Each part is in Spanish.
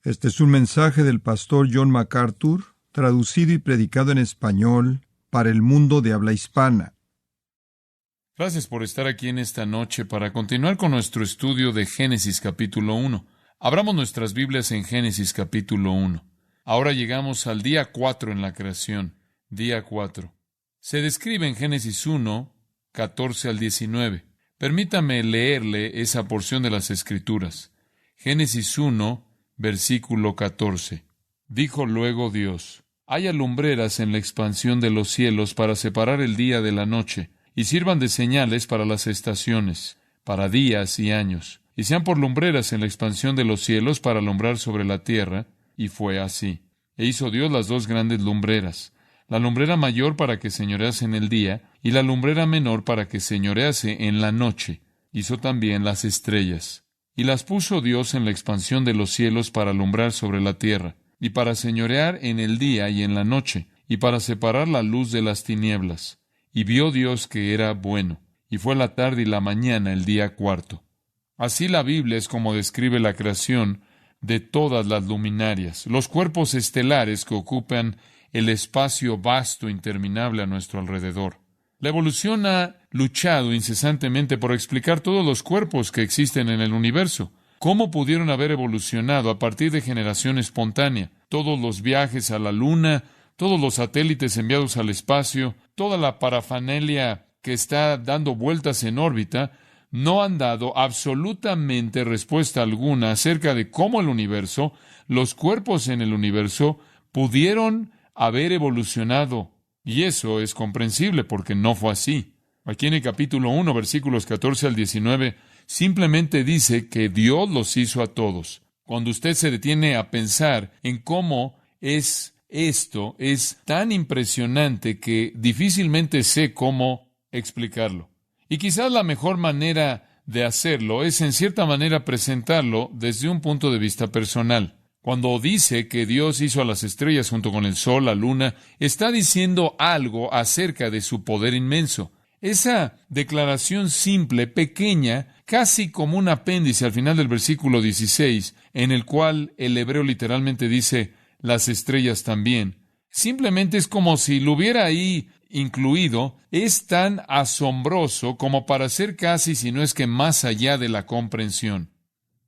Este es un mensaje del pastor John MacArthur, traducido y predicado en español para el mundo de habla hispana. Gracias por estar aquí en esta noche para continuar con nuestro estudio de Génesis capítulo 1. Abramos nuestras Biblias en Génesis capítulo 1. Ahora llegamos al día 4 en la creación. Día 4. Se describe en Génesis 1, 14 al 19. Permítame leerle esa porción de las Escrituras. Génesis 1, versículo 14. Dijo luego Dios: haya lumbreras en la expansión de los cielos para separar el día de la noche, y sirvan de señales para las estaciones, para días y años, y sean por lumbreras en la expansión de los cielos para alumbrar sobre la tierra. Y fue así. E hizo Dios las dos grandes lumbreras, la lumbrera mayor para que señorease en el día, y la lumbrera menor para que señorease en la noche. Hizo también las estrellas. Y las puso Dios en la expansión de los cielos para alumbrar sobre la tierra, y para señorear en el día y en la noche, y para separar la luz de las tinieblas. Y vio Dios que era bueno. Y fue la tarde y la mañana el día cuarto. Así la Biblia es como describe la creación de todas las luminarias, los cuerpos estelares que ocupan el espacio vasto e interminable a nuestro alrededor. La evolución ha luchado incesantemente por explicar todos los cuerpos que existen en el universo. ¿Cómo pudieron haber evolucionado a partir de generación espontánea? Todos los viajes a la Luna, todos los satélites enviados al espacio, toda la parafernalia que está dando vueltas en órbita, no han dado absolutamente respuesta alguna acerca de cómo el universo, los cuerpos en el universo, pudieron haber evolucionado. Y eso es comprensible porque no fue así. Aquí en el capítulo 1, versículos 14 al 19, simplemente dice que Dios los hizo a todos. Cuando usted se detiene a pensar en cómo es esto, es tan impresionante que difícilmente sé cómo explicarlo. Y quizás la mejor manera de hacerlo es en cierta manera presentarlo desde un punto de vista personal. Cuando dice que Dios hizo a las estrellas junto con el sol, la luna, está diciendo algo acerca de su poder inmenso. Esa declaración simple, pequeña, casi como un apéndice al final del versículo 16, en el cual el hebreo literalmente dice, las estrellas también, simplemente es como si lo hubiera ahí incluido, es tan asombroso como para ser casi, si no es que más allá de la comprensión.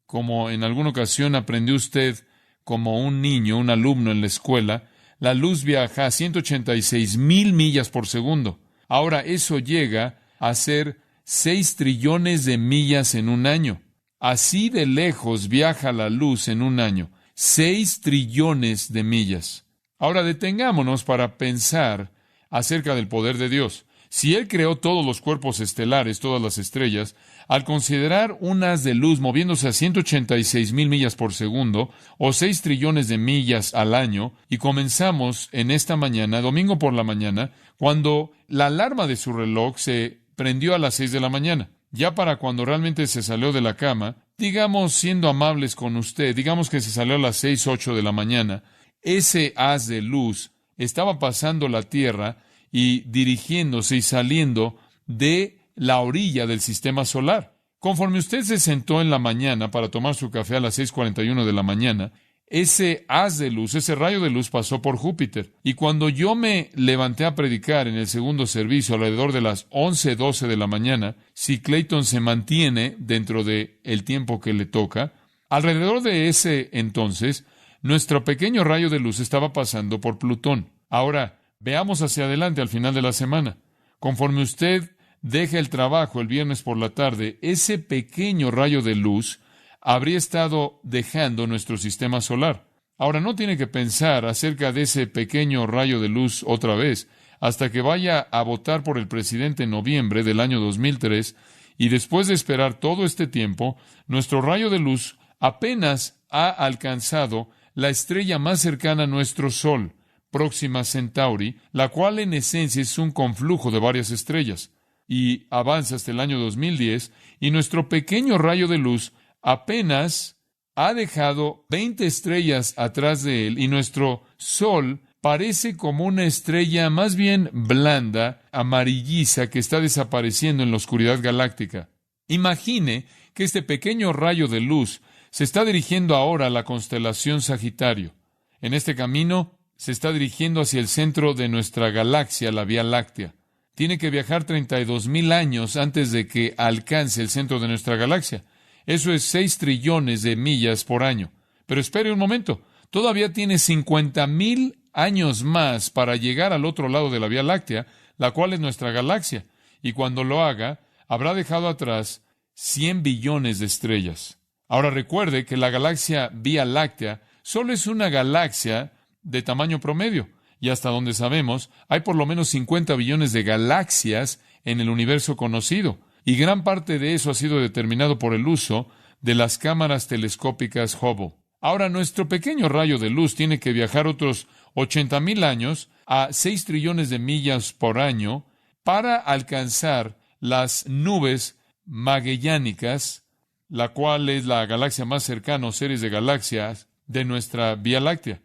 Como en alguna ocasión aprendió usted como un niño, un alumno en la escuela, la luz viaja a 186,000 millas por segundo. Ahora eso llega a ser 6 trillones de millas en un año. Así de lejos viaja la luz en un año. 6 trillones de millas. Ahora detengámonos para pensar acerca del poder de Dios. Si Él creó todos los cuerpos estelares, todas las estrellas, al considerar un haz de luz moviéndose a 186,000 millas por segundo, o 6 trillones de millas al año, y comenzamos en esta mañana, domingo por la mañana, cuando la alarma de su reloj se prendió a las 6 de la mañana. Ya para cuando realmente se salió de la cama, digamos, siendo amables con usted, digamos que se salió a las 6, 8 de la mañana, ese haz de luz estaba pasando la Tierra y dirigiéndose y saliendo de la orilla del sistema solar. Conforme usted se sentó en la mañana para tomar su café a las 6:41 de la mañana, ese haz de luz, ese rayo de luz pasó por Júpiter. Y cuando yo me levanté a predicar en el segundo servicio alrededor de las 11:12 de la mañana, si Clayton se mantiene dentro de el tiempo que le toca, alrededor de ese entonces, nuestro pequeño rayo de luz estaba pasando por Plutón. Ahora, veamos hacia adelante al final de la semana. Conforme usted deja el trabajo el viernes por la tarde, ese pequeño rayo de luz habría estado dejando nuestro sistema solar. Ahora, no tiene que pensar acerca de ese pequeño rayo de luz otra vez hasta que vaya a votar por el presidente en noviembre del año 2003, y después de esperar todo este tiempo, nuestro rayo de luz apenas ha alcanzado la estrella más cercana a nuestro Sol, Próxima Centauri, la cual en esencia es un conflujo de varias estrellas, y avanza hasta el año 2010, y nuestro pequeño rayo de luz apenas ha dejado 20 estrellas atrás de él, y nuestro Sol parece como una estrella más bien blanda, amarilliza, que está desapareciendo en la oscuridad galáctica. Imagine que este pequeño rayo de luz se está dirigiendo ahora a la constelación Sagitario. En este camino se está dirigiendo hacia el centro de nuestra galaxia, la Vía Láctea. Tiene que viajar 32,000 años antes de que alcance el centro de nuestra galaxia. Eso es 6 trillones de millas por año. Pero espere un momento, todavía tiene 50,000 años más para llegar al otro lado de la Vía Láctea, la cual es nuestra galaxia. Y cuando lo haga, habrá dejado atrás 100 billones de estrellas. Ahora recuerde que la galaxia Vía Láctea solo es una galaxia de tamaño promedio. Y hasta donde sabemos, hay por lo menos 50 billones de galaxias en el universo conocido. Y gran parte de eso ha sido determinado por el uso de las cámaras telescópicas Hubble. Ahora, nuestro pequeño rayo de luz tiene que viajar otros 80,000 años a 6 trillones de millas por año para alcanzar las nubes magellánicas, la cual es la galaxia más cercana o series de galaxias de nuestra Vía Láctea.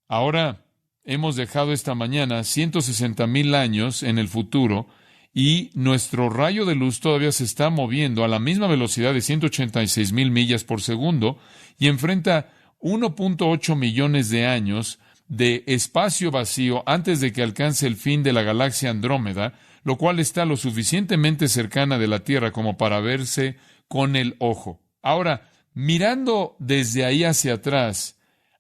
Ahora, hemos dejado esta mañana 160,000 años en el futuro y nuestro rayo de luz todavía se está moviendo a la misma velocidad de 186,000 millas por segundo y enfrenta 1.8 millones de años de espacio vacío antes de que alcance el fin de la galaxia Andrómeda, lo cual está lo suficientemente cercana de la Tierra como para verse con el ojo. Ahora, mirando desde ahí hacia atrás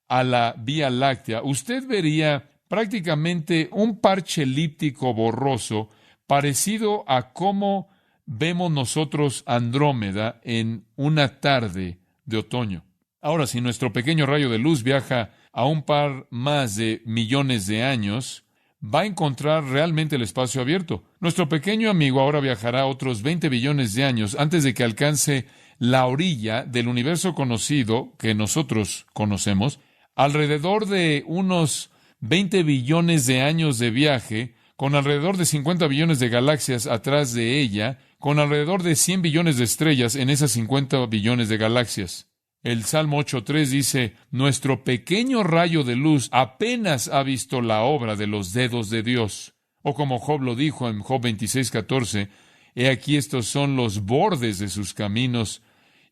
a la Vía Láctea, usted vería prácticamente un parche elíptico borroso parecido a cómo vemos nosotros Andrómeda en una tarde de otoño. Ahora, si nuestro pequeño rayo de luz viaja a un par más de millones de años, va a encontrar realmente el espacio abierto. Nuestro pequeño amigo ahora viajará otros 20 billones de años antes de que alcance la orilla del universo conocido que nosotros conocemos. Alrededor de unos 20 billones de años de viaje, con alrededor de 50 billones de galaxias atrás de ella, con alrededor de 100 billones de estrellas en esas 50 billones de galaxias. El Salmo 8.3 dice, nuestro pequeño rayo de luz apenas ha visto la obra de los dedos de Dios. O como Job lo dijo en Job 26.14, he aquí estos son los bordes de sus caminos,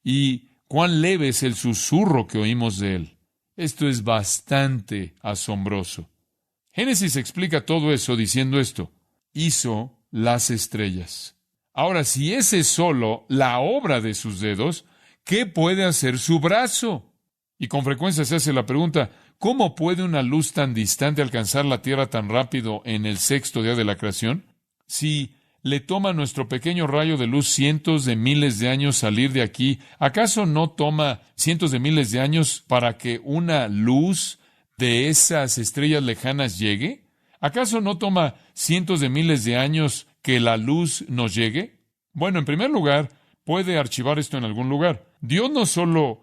y cuán leve es el susurro que oímos de él. Esto es bastante asombroso. Génesis explica todo eso diciendo esto: hizo las estrellas. Ahora, si ese es solo la obra de sus dedos, ¿qué puede hacer su brazo? Y con frecuencia se hace la pregunta, ¿cómo puede una luz tan distante alcanzar la Tierra tan rápido en el sexto día de la creación? Si le toma a nuestro pequeño rayo de luz cientos de miles de años salir de aquí, ¿acaso no toma cientos de miles de años para que una luz de esas estrellas lejanas llegue? ¿Acaso no toma cientos de miles de años que la luz nos llegue? Bueno, en primer lugar, puede archivar esto en algún lugar. Dios no solo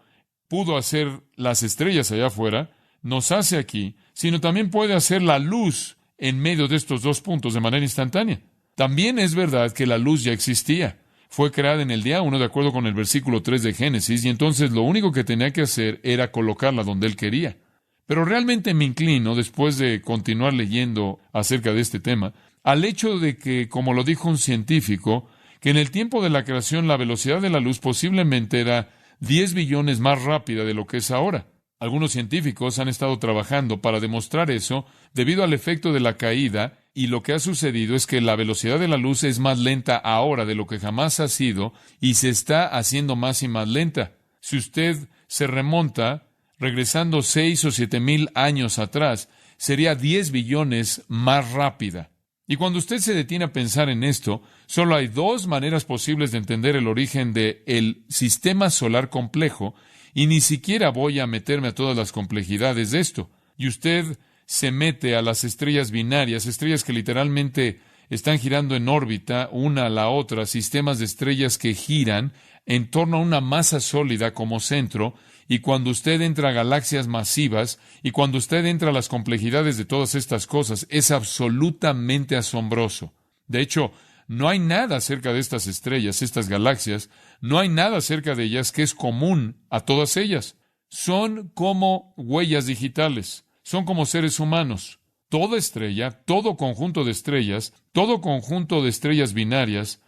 pudo hacer las estrellas allá afuera, nos hace aquí, sino también puede hacer la luz en medio de estos dos puntos de manera instantánea. También es verdad que la luz ya existía. Fue creada en el día 1 de acuerdo con el versículo 3 de Génesis, y entonces lo único que tenía que hacer era colocarla donde Él quería. Pero realmente me inclino, después de continuar leyendo acerca de este tema, al hecho de que, como lo dijo un científico, que en el tiempo de la creación la velocidad de la luz posiblemente era 10 billones más rápida de lo que es ahora. Algunos científicos han estado trabajando para demostrar eso debido al efecto de la caída, y lo que ha sucedido es que la velocidad de la luz es más lenta ahora de lo que jamás ha sido y se está haciendo más y más lenta. Si usted se remonta, regresando 6 o 7 mil años atrás, sería 10 billones más rápida. Y cuando usted se detiene a pensar en esto, solo hay dos maneras posibles de entender el origen del sistema solar complejo, y ni siquiera voy a meterme a todas las complejidades de esto. Y usted se mete a las estrellas binarias, estrellas que literalmente están girando en órbita una a la otra, sistemas de estrellas que giran en torno a una masa sólida como centro, y cuando usted entra a galaxias masivas, y cuando usted entra a las complejidades de todas estas cosas, es absolutamente asombroso. De hecho, no hay nada acerca de estas estrellas, estas galaxias, no hay nada acerca de ellas que es común a todas ellas. Son como huellas digitales, son como seres humanos. Toda estrella, todo conjunto de estrellas, todo conjunto de estrellas binarias,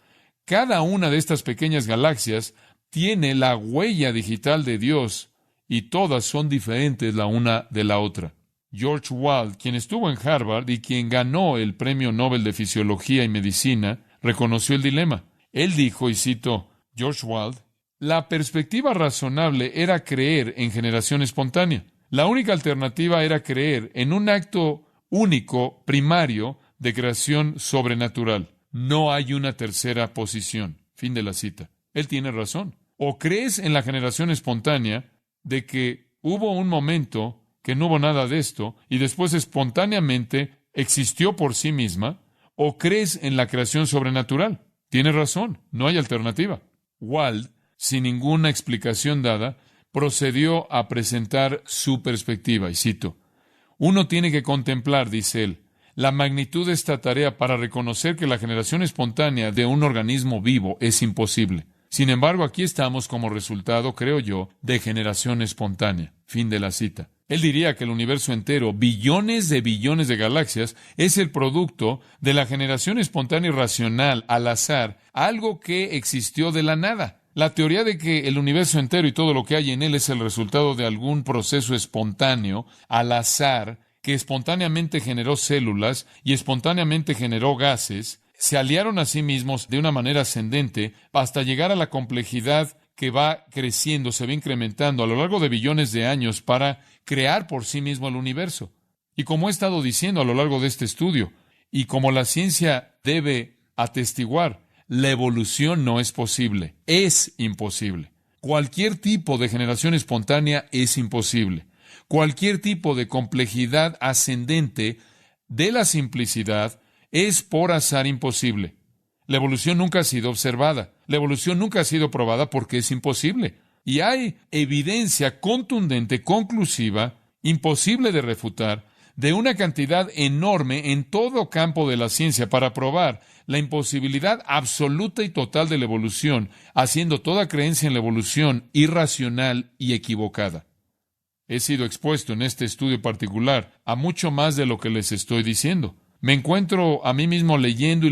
cada una de estas pequeñas galaxias tiene la huella digital de Dios y todas son diferentes la una de la otra. George Wald, quien estuvo en Harvard y quien ganó el Premio Nobel de Fisiología y Medicina, reconoció el dilema. Él dijo, y cito George Wald, la perspectiva razonable era creer en generación espontánea. La única alternativa era creer en un acto único, primario, de creación sobrenatural. No hay una tercera posición. Fin de la cita. Él tiene razón. O crees en la generación espontánea de que hubo un momento que no hubo nada de esto y después espontáneamente existió por sí misma, o crees en la creación sobrenatural. Tiene razón. No hay alternativa. Wald, sin ninguna explicación dada, procedió a presentar su perspectiva, y cito, uno tiene que contemplar, dice él, la magnitud de esta tarea para reconocer que la generación espontánea de un organismo vivo es imposible. Sin embargo, aquí estamos como resultado, creo yo, de generación espontánea. Fin de la cita. Él diría que el universo entero, billones de galaxias, es el producto de la generación espontánea y racional, al azar, algo que existió de la nada. La teoría de que el universo entero y todo lo que hay en él es el resultado de algún proceso espontáneo, al azar, que espontáneamente generó células y espontáneamente generó gases, se aliaron a sí mismos de una manera ascendente hasta llegar a la complejidad que va creciendo, se va incrementando a lo largo de billones de años para crear por sí mismo el universo. Y como he estado diciendo a lo largo de este estudio, y como la ciencia debe atestiguar, la evolución no es posible, es imposible. Cualquier tipo de generación espontánea es imposible. Cualquier tipo de complejidad ascendente de la simplicidad es por azar imposible. La evolución nunca ha sido observada. La evolución nunca ha sido probada porque es imposible. Y hay evidencia contundente, conclusiva, imposible de refutar, de una cantidad enorme en todo campo de la ciencia para probar la imposibilidad absoluta y total de la evolución, haciendo toda creencia en la evolución irracional y equivocada. He sido expuesto en este estudio particular a mucho más de lo que les estoy diciendo. Me encuentro a mí mismo leyendo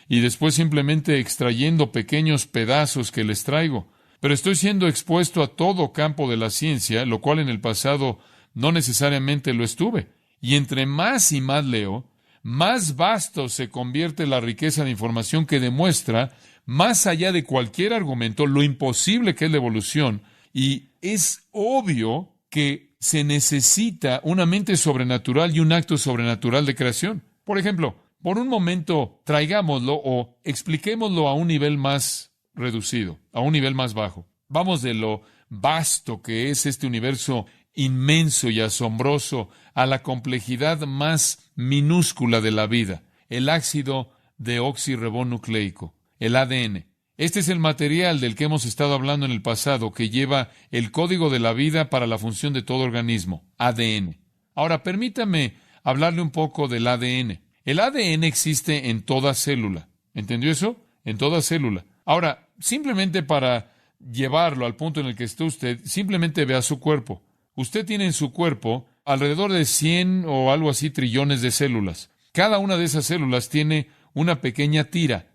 y después simplemente extrayendo pequeños pedazos que les traigo. Pero estoy siendo expuesto a todo campo de la ciencia, lo cual en el pasado no necesariamente lo estuve. Y entre más y más leo, más vasto se convierte la riqueza de información que demuestra, más allá de cualquier argumento, lo imposible que es la evolución. Y es obvio que se necesita una mente sobrenatural y un acto sobrenatural de creación. Por ejemplo, por un momento traigámoslo o expliquémoslo a un nivel más reducido, a un nivel más bajo. Vamos de lo vasto que es este universo inmenso y asombroso a la complejidad más minúscula de la vida, el ácido deoxirribonucleico, el ADN. Este es el material del que hemos estado hablando en el pasado, que lleva el código de la vida para la función de todo organismo, ADN. Ahora, permítame hablarle un poco del ADN. El ADN existe en toda célula. ¿Entendió eso? En toda célula. Ahora, simplemente para llevarlo al punto en el que está usted, simplemente vea su cuerpo. Usted tiene en su cuerpo alrededor de 100 o algo así trillones de células. Cada una de esas células tiene una pequeña tira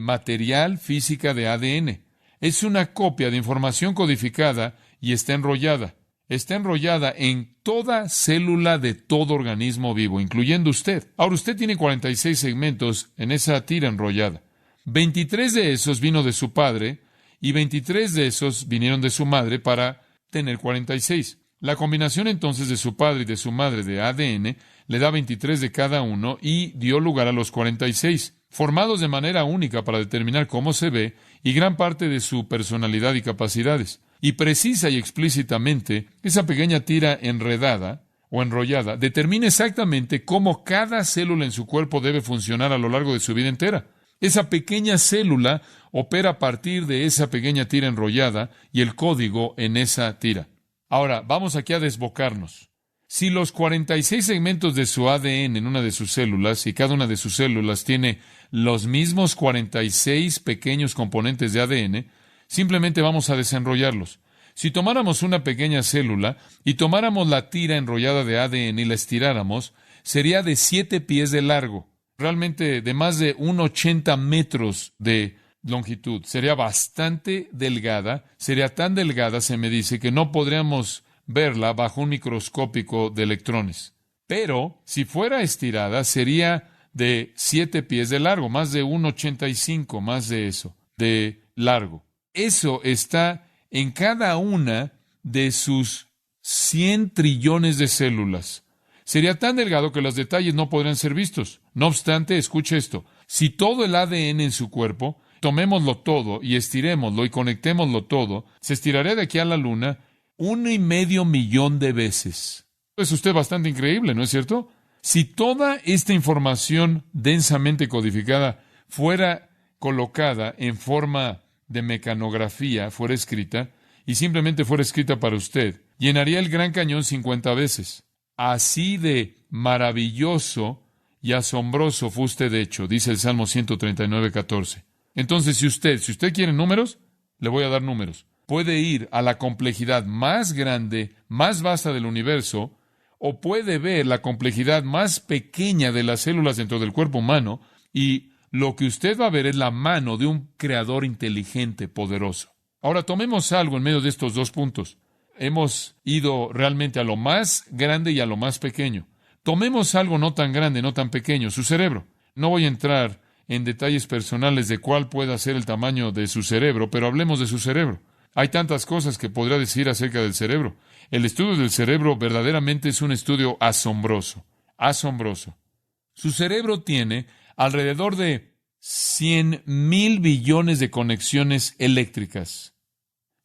material física de ADN. Es una copia de información codificada y está enrollada. Está enrollada en toda célula de todo organismo vivo, incluyendo usted. Ahora, usted tiene 46 segmentos en esa tira enrollada. 23 de esos vino de su padre y 23 de esos vinieron de su madre para tener 46. La combinación entonces de su padre y de su madre de ADN le da 23 de cada uno y dio lugar a los 46, formados de manera única para determinar cómo se ve y gran parte de su personalidad y capacidades. Y precisa y explícitamente, esa pequeña tira enredada o enrollada determina exactamente cómo cada célula en su cuerpo debe funcionar a lo largo de su vida entera. Esa pequeña célula opera a partir de esa pequeña tira enrollada y el código en esa tira. Ahora, vamos aquí a desbocarnos. Si los 46 segmentos de su ADN en una de sus células, y cada una de sus células tiene los mismos 46 pequeños componentes de ADN, simplemente vamos a desenrollarlos. Si tomáramos una pequeña célula y tomáramos la tira enrollada de ADN y la estiráramos, sería de 7 pies de largo, realmente de más de 1,80 metros de longitud. Sería bastante delgada. Sería tan delgada, se me dice, que no podríamos verla bajo un microscópico de electrones. Pero, si fuera estirada, sería de 7 pies de largo, más de 1,85, más de eso, de largo. Eso está en cada una de sus 100 trillones de células. Sería tan delgado que los detalles no podrían ser vistos. No obstante, escuche esto. Si todo el ADN en su cuerpo, tomémoslo todo y estirémoslo y conectémoslo todo, se estiraría de aquí a la Luna 1,5 millón de veces. Es usted bastante increíble, ¿no es cierto? Si toda esta información densamente codificada fuera colocada en forma de mecanografía, fuera escrita, y simplemente fuera escrita para usted, llenaría el Gran Cañón 50 veces. Así de maravilloso y asombroso fue usted hecho, dice el Salmo 139:14. Entonces, si usted quiere números, le voy a dar números. Puede ir a la complejidad más grande, más vasta del universo, o puede ver la complejidad más pequeña de las células dentro del cuerpo humano, y lo que usted va a ver es la mano de un creador inteligente, poderoso. Ahora, tomemos algo en medio de estos dos puntos. Hemos ido realmente a lo más grande y a lo más pequeño. Tomemos algo no tan grande, no tan pequeño, su cerebro. No voy a entrar en detalles personales de cuál pueda ser el tamaño de su cerebro, pero hablemos de su cerebro. Hay tantas cosas que podría decir acerca del cerebro. El estudio del cerebro verdaderamente es un estudio asombroso. Asombroso. Su cerebro tiene alrededor de 100,000 billones de conexiones eléctricas.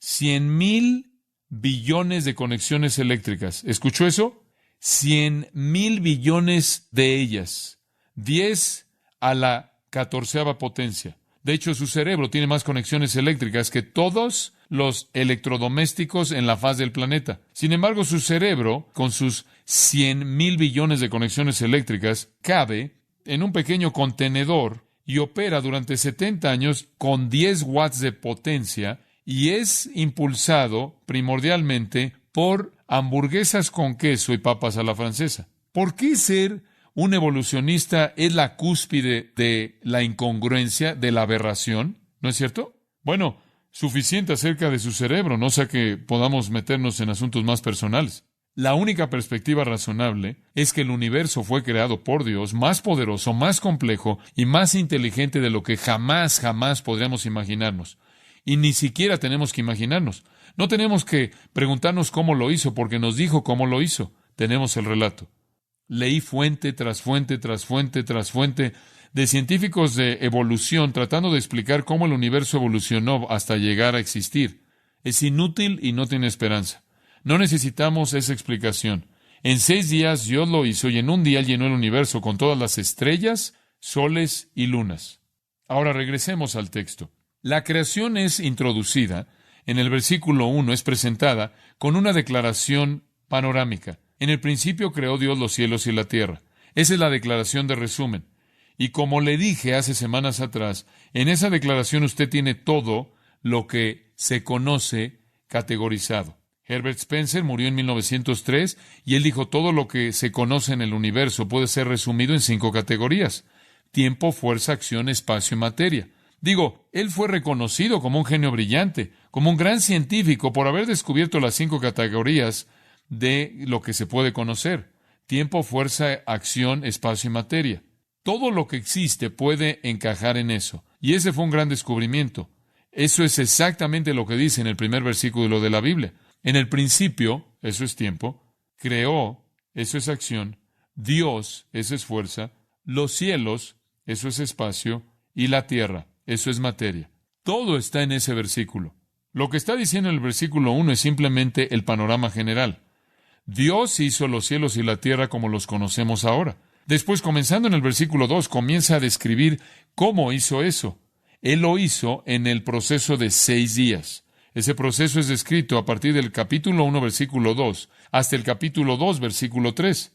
100,000 billones de conexiones eléctricas. ¿Escuchó eso? 100,000 billones de ellas. 10 a la 14ª potencia. De hecho, su cerebro tiene más conexiones eléctricas que todos los electrodomésticos en la faz del planeta. Sin embargo, su cerebro, con sus 100,000 billones de conexiones eléctricas, cabe en un pequeño contenedor y opera durante 70 años con 10 watts de potencia y es impulsado primordialmente por hamburguesas con queso y papas a la francesa. ¿Por qué ser un evolucionista es la cúspide de la incongruencia, de la aberración? ¿No es cierto? Bueno, suficiente acerca de su cerebro, no sea que podamos meternos en asuntos más personales. La única perspectiva razonable es que el universo fue creado por Dios, más poderoso, más complejo y más inteligente de lo que jamás podríamos imaginarnos. Y ni siquiera tenemos que imaginarnos. No tenemos que preguntarnos cómo lo hizo, porque nos dijo cómo lo hizo. Tenemos el relato. Leí fuente tras fuente tras fuente tras fuente de científicos de evolución tratando de explicar cómo el universo evolucionó hasta llegar a existir. Es inútil y no tiene esperanza. No necesitamos esa explicación. En 6 días Dios lo hizo y en un día llenó el universo con todas las estrellas, soles y lunas. Ahora regresemos al texto. La creación es introducida, en el versículo 1 es presentada con una declaración panorámica. En el principio creó Dios los cielos y la tierra. Esa es la declaración de resumen. Y como le dije hace semanas atrás, en esa declaración usted tiene todo lo que se conoce categorizado. Herbert Spencer murió en 1903 y él dijo todo lo que se conoce en el universo puede ser resumido en 5 categorías: tiempo, fuerza, acción, espacio y materia. Él fue reconocido como un genio brillante, como un gran científico por haber descubierto las 5 categorías de lo que se puede conocer: tiempo, fuerza, acción, espacio y materia. Todo lo que existe puede encajar en eso. Y ese fue un gran descubrimiento. Eso es exactamente lo que dice en el primer versículo de la Biblia. En el principio, eso es tiempo, creó, eso es acción, Dios, eso es fuerza, los cielos, eso es espacio, y la tierra, eso es materia. Todo está en ese versículo. Lo que está diciendo en el versículo 1 es simplemente el panorama general. Dios hizo los cielos y la tierra como los conocemos ahora. Después, comenzando en el versículo 2, comienza a describir cómo hizo eso. Él lo hizo en el proceso de 6 días. Ese proceso es descrito a partir del capítulo 1, versículo 2, hasta el capítulo 2, versículo 3.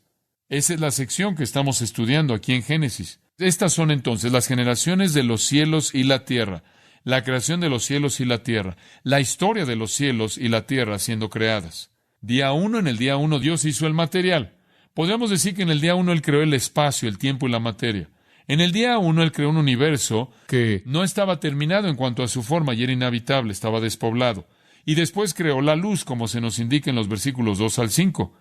Esa es la sección que estamos estudiando aquí en Génesis. Estas son entonces las generaciones de los cielos y la tierra, la creación de los cielos y la tierra, la historia de los cielos y la tierra siendo creadas. Día 1, en el día 1 Dios hizo el material. Podríamos decir que en el día 1 Él creó el espacio, el tiempo y la materia. En el día 1, Él creó un universo que no estaba terminado en cuanto a su forma y era inhabitable, estaba despoblado. Y después creó la luz, como se nos indica en los versículos 2 al 5.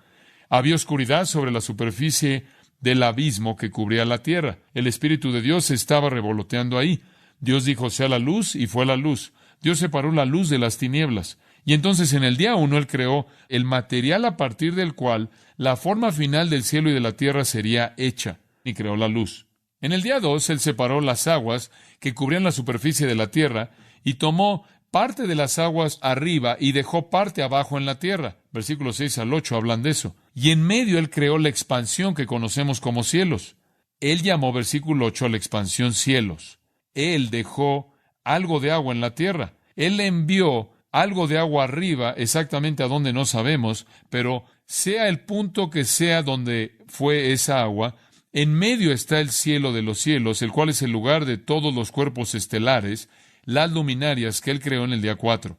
Había oscuridad sobre la superficie del abismo que cubría la tierra. El Espíritu de Dios estaba revoloteando ahí. Dios dijo, sea la luz, y fue la luz. Dios separó la luz de las tinieblas. Y entonces en el día 1 Él creó el material a partir del cual la forma final del cielo y de la tierra sería hecha, y creó la luz. En el día 2 Él separó las aguas que cubrían la superficie de la tierra y tomó parte de las aguas arriba y dejó parte abajo en la tierra. Versículos 6 al 8 hablan de eso. Y en medio Él creó la expansión que conocemos como cielos. Él llamó, versículo 8, a la expansión cielos. Él dejó algo de agua en la tierra. Él envió algo de agua arriba, exactamente a donde no sabemos, pero sea el punto que sea donde fue esa agua, en medio está el cielo de los cielos, el cual es el lugar de todos los cuerpos estelares, las luminarias que Él creó en el día 4.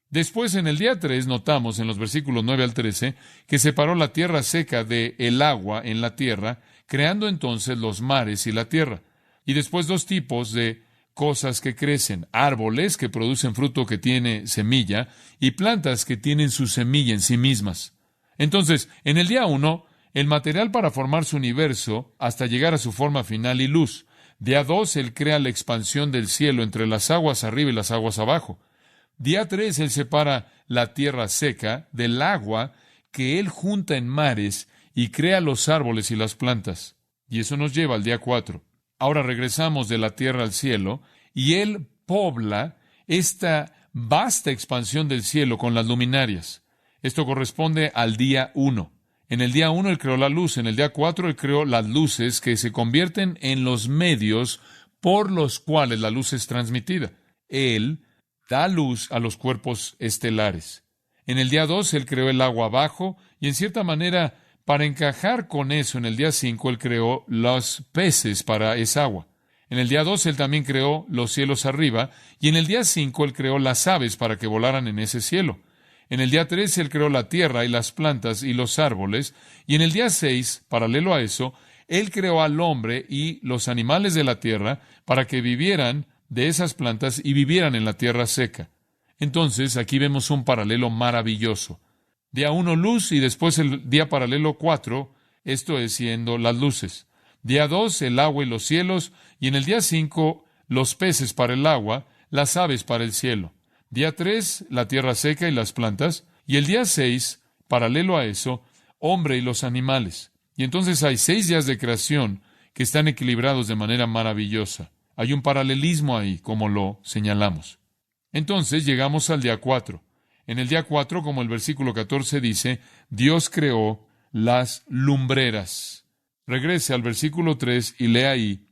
Después, en el día 3, notamos en los versículos 9 al 13, que separó la tierra seca de el agua en la tierra, creando entonces los mares y la tierra. Y después 2 tipos de cosas que crecen, árboles que producen fruto que tiene semilla, y plantas que tienen su semilla en sí mismas. Entonces, en el día 1, el material para formar su universo hasta llegar a su forma final y luz. Día 2, Él crea la expansión del cielo entre las aguas arriba y las aguas abajo. Día 3, Él separa la tierra seca del agua que Él junta en mares y crea los árboles y las plantas. Y eso nos lleva al día 4. Ahora regresamos de la tierra al cielo y Él pobla esta vasta expansión del cielo con las luminarias. Esto corresponde al día 1. En el día 1 Él creó la luz, en el día 4 Él creó las luces que se convierten en los medios por los cuales la luz es transmitida. Él da luz a los cuerpos estelares. En el día 2 Él creó el agua abajo y en cierta manera, para encajar con eso, en el día 5 Él creó los peces para esa agua. En el día 2 Él también creó los cielos arriba y en el día 5 Él creó las aves para que volaran en ese cielo. En el día 3 Él creó la tierra y las plantas y los árboles, y en el día 6, paralelo a eso, Él creó al hombre y los animales de la tierra para que vivieran de esas plantas y vivieran en la tierra seca. Entonces, aquí vemos un paralelo maravilloso. Día 1, luz, y después el día paralelo 4, esto es siendo las luces. Día 2, el agua y los cielos, y en el día 5, los peces para el agua, las aves para el cielo. Día 3, la tierra seca y las plantas. Y el día 6, paralelo a eso, hombre y los animales. Y entonces hay 6 días de creación que están equilibrados de manera maravillosa. Hay un paralelismo ahí, como lo señalamos. Entonces llegamos al día 4. En el día 4, como el versículo 14 dice, Dios creó las lumbreras. Regrese al versículo 3 y lea ahí.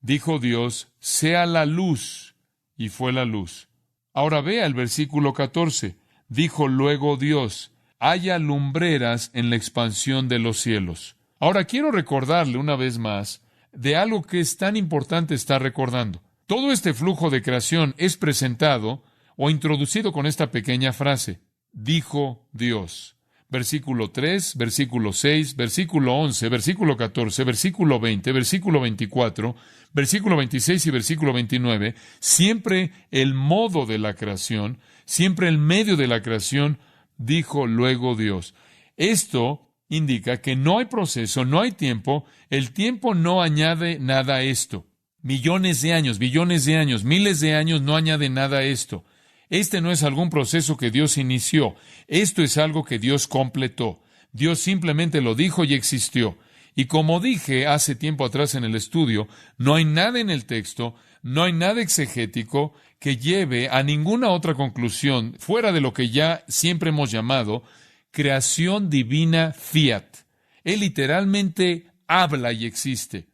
Dijo Dios, sea la luz, y fue la luz. Ahora vea el versículo 14. Dijo luego Dios, haya lumbreras en la expansión de los cielos. Ahora quiero recordarle una vez más de algo que es tan importante estar recordando. Todo este flujo de creación es presentado o introducido con esta pequeña frase. Dijo Dios. Versículo 3, versículo 6, versículo 11, versículo 14, versículo 20, versículo 24, versículo 26 y versículo 29, siempre el modo de la creación, siempre el medio de la creación, dijo luego Dios. Esto indica que no hay proceso, no hay tiempo, el tiempo no añade nada a esto. Millones de años, billones de años, miles de años no añade nada a esto. Este no es algún proceso que Dios inició. Esto es algo que Dios completó. Dios simplemente lo dijo y existió. Y como dije hace tiempo atrás en el estudio, no hay nada en el texto, no hay nada exegético que lleve a ninguna otra conclusión fuera de lo que ya siempre hemos llamado creación divina fiat. Él literalmente habla y existe.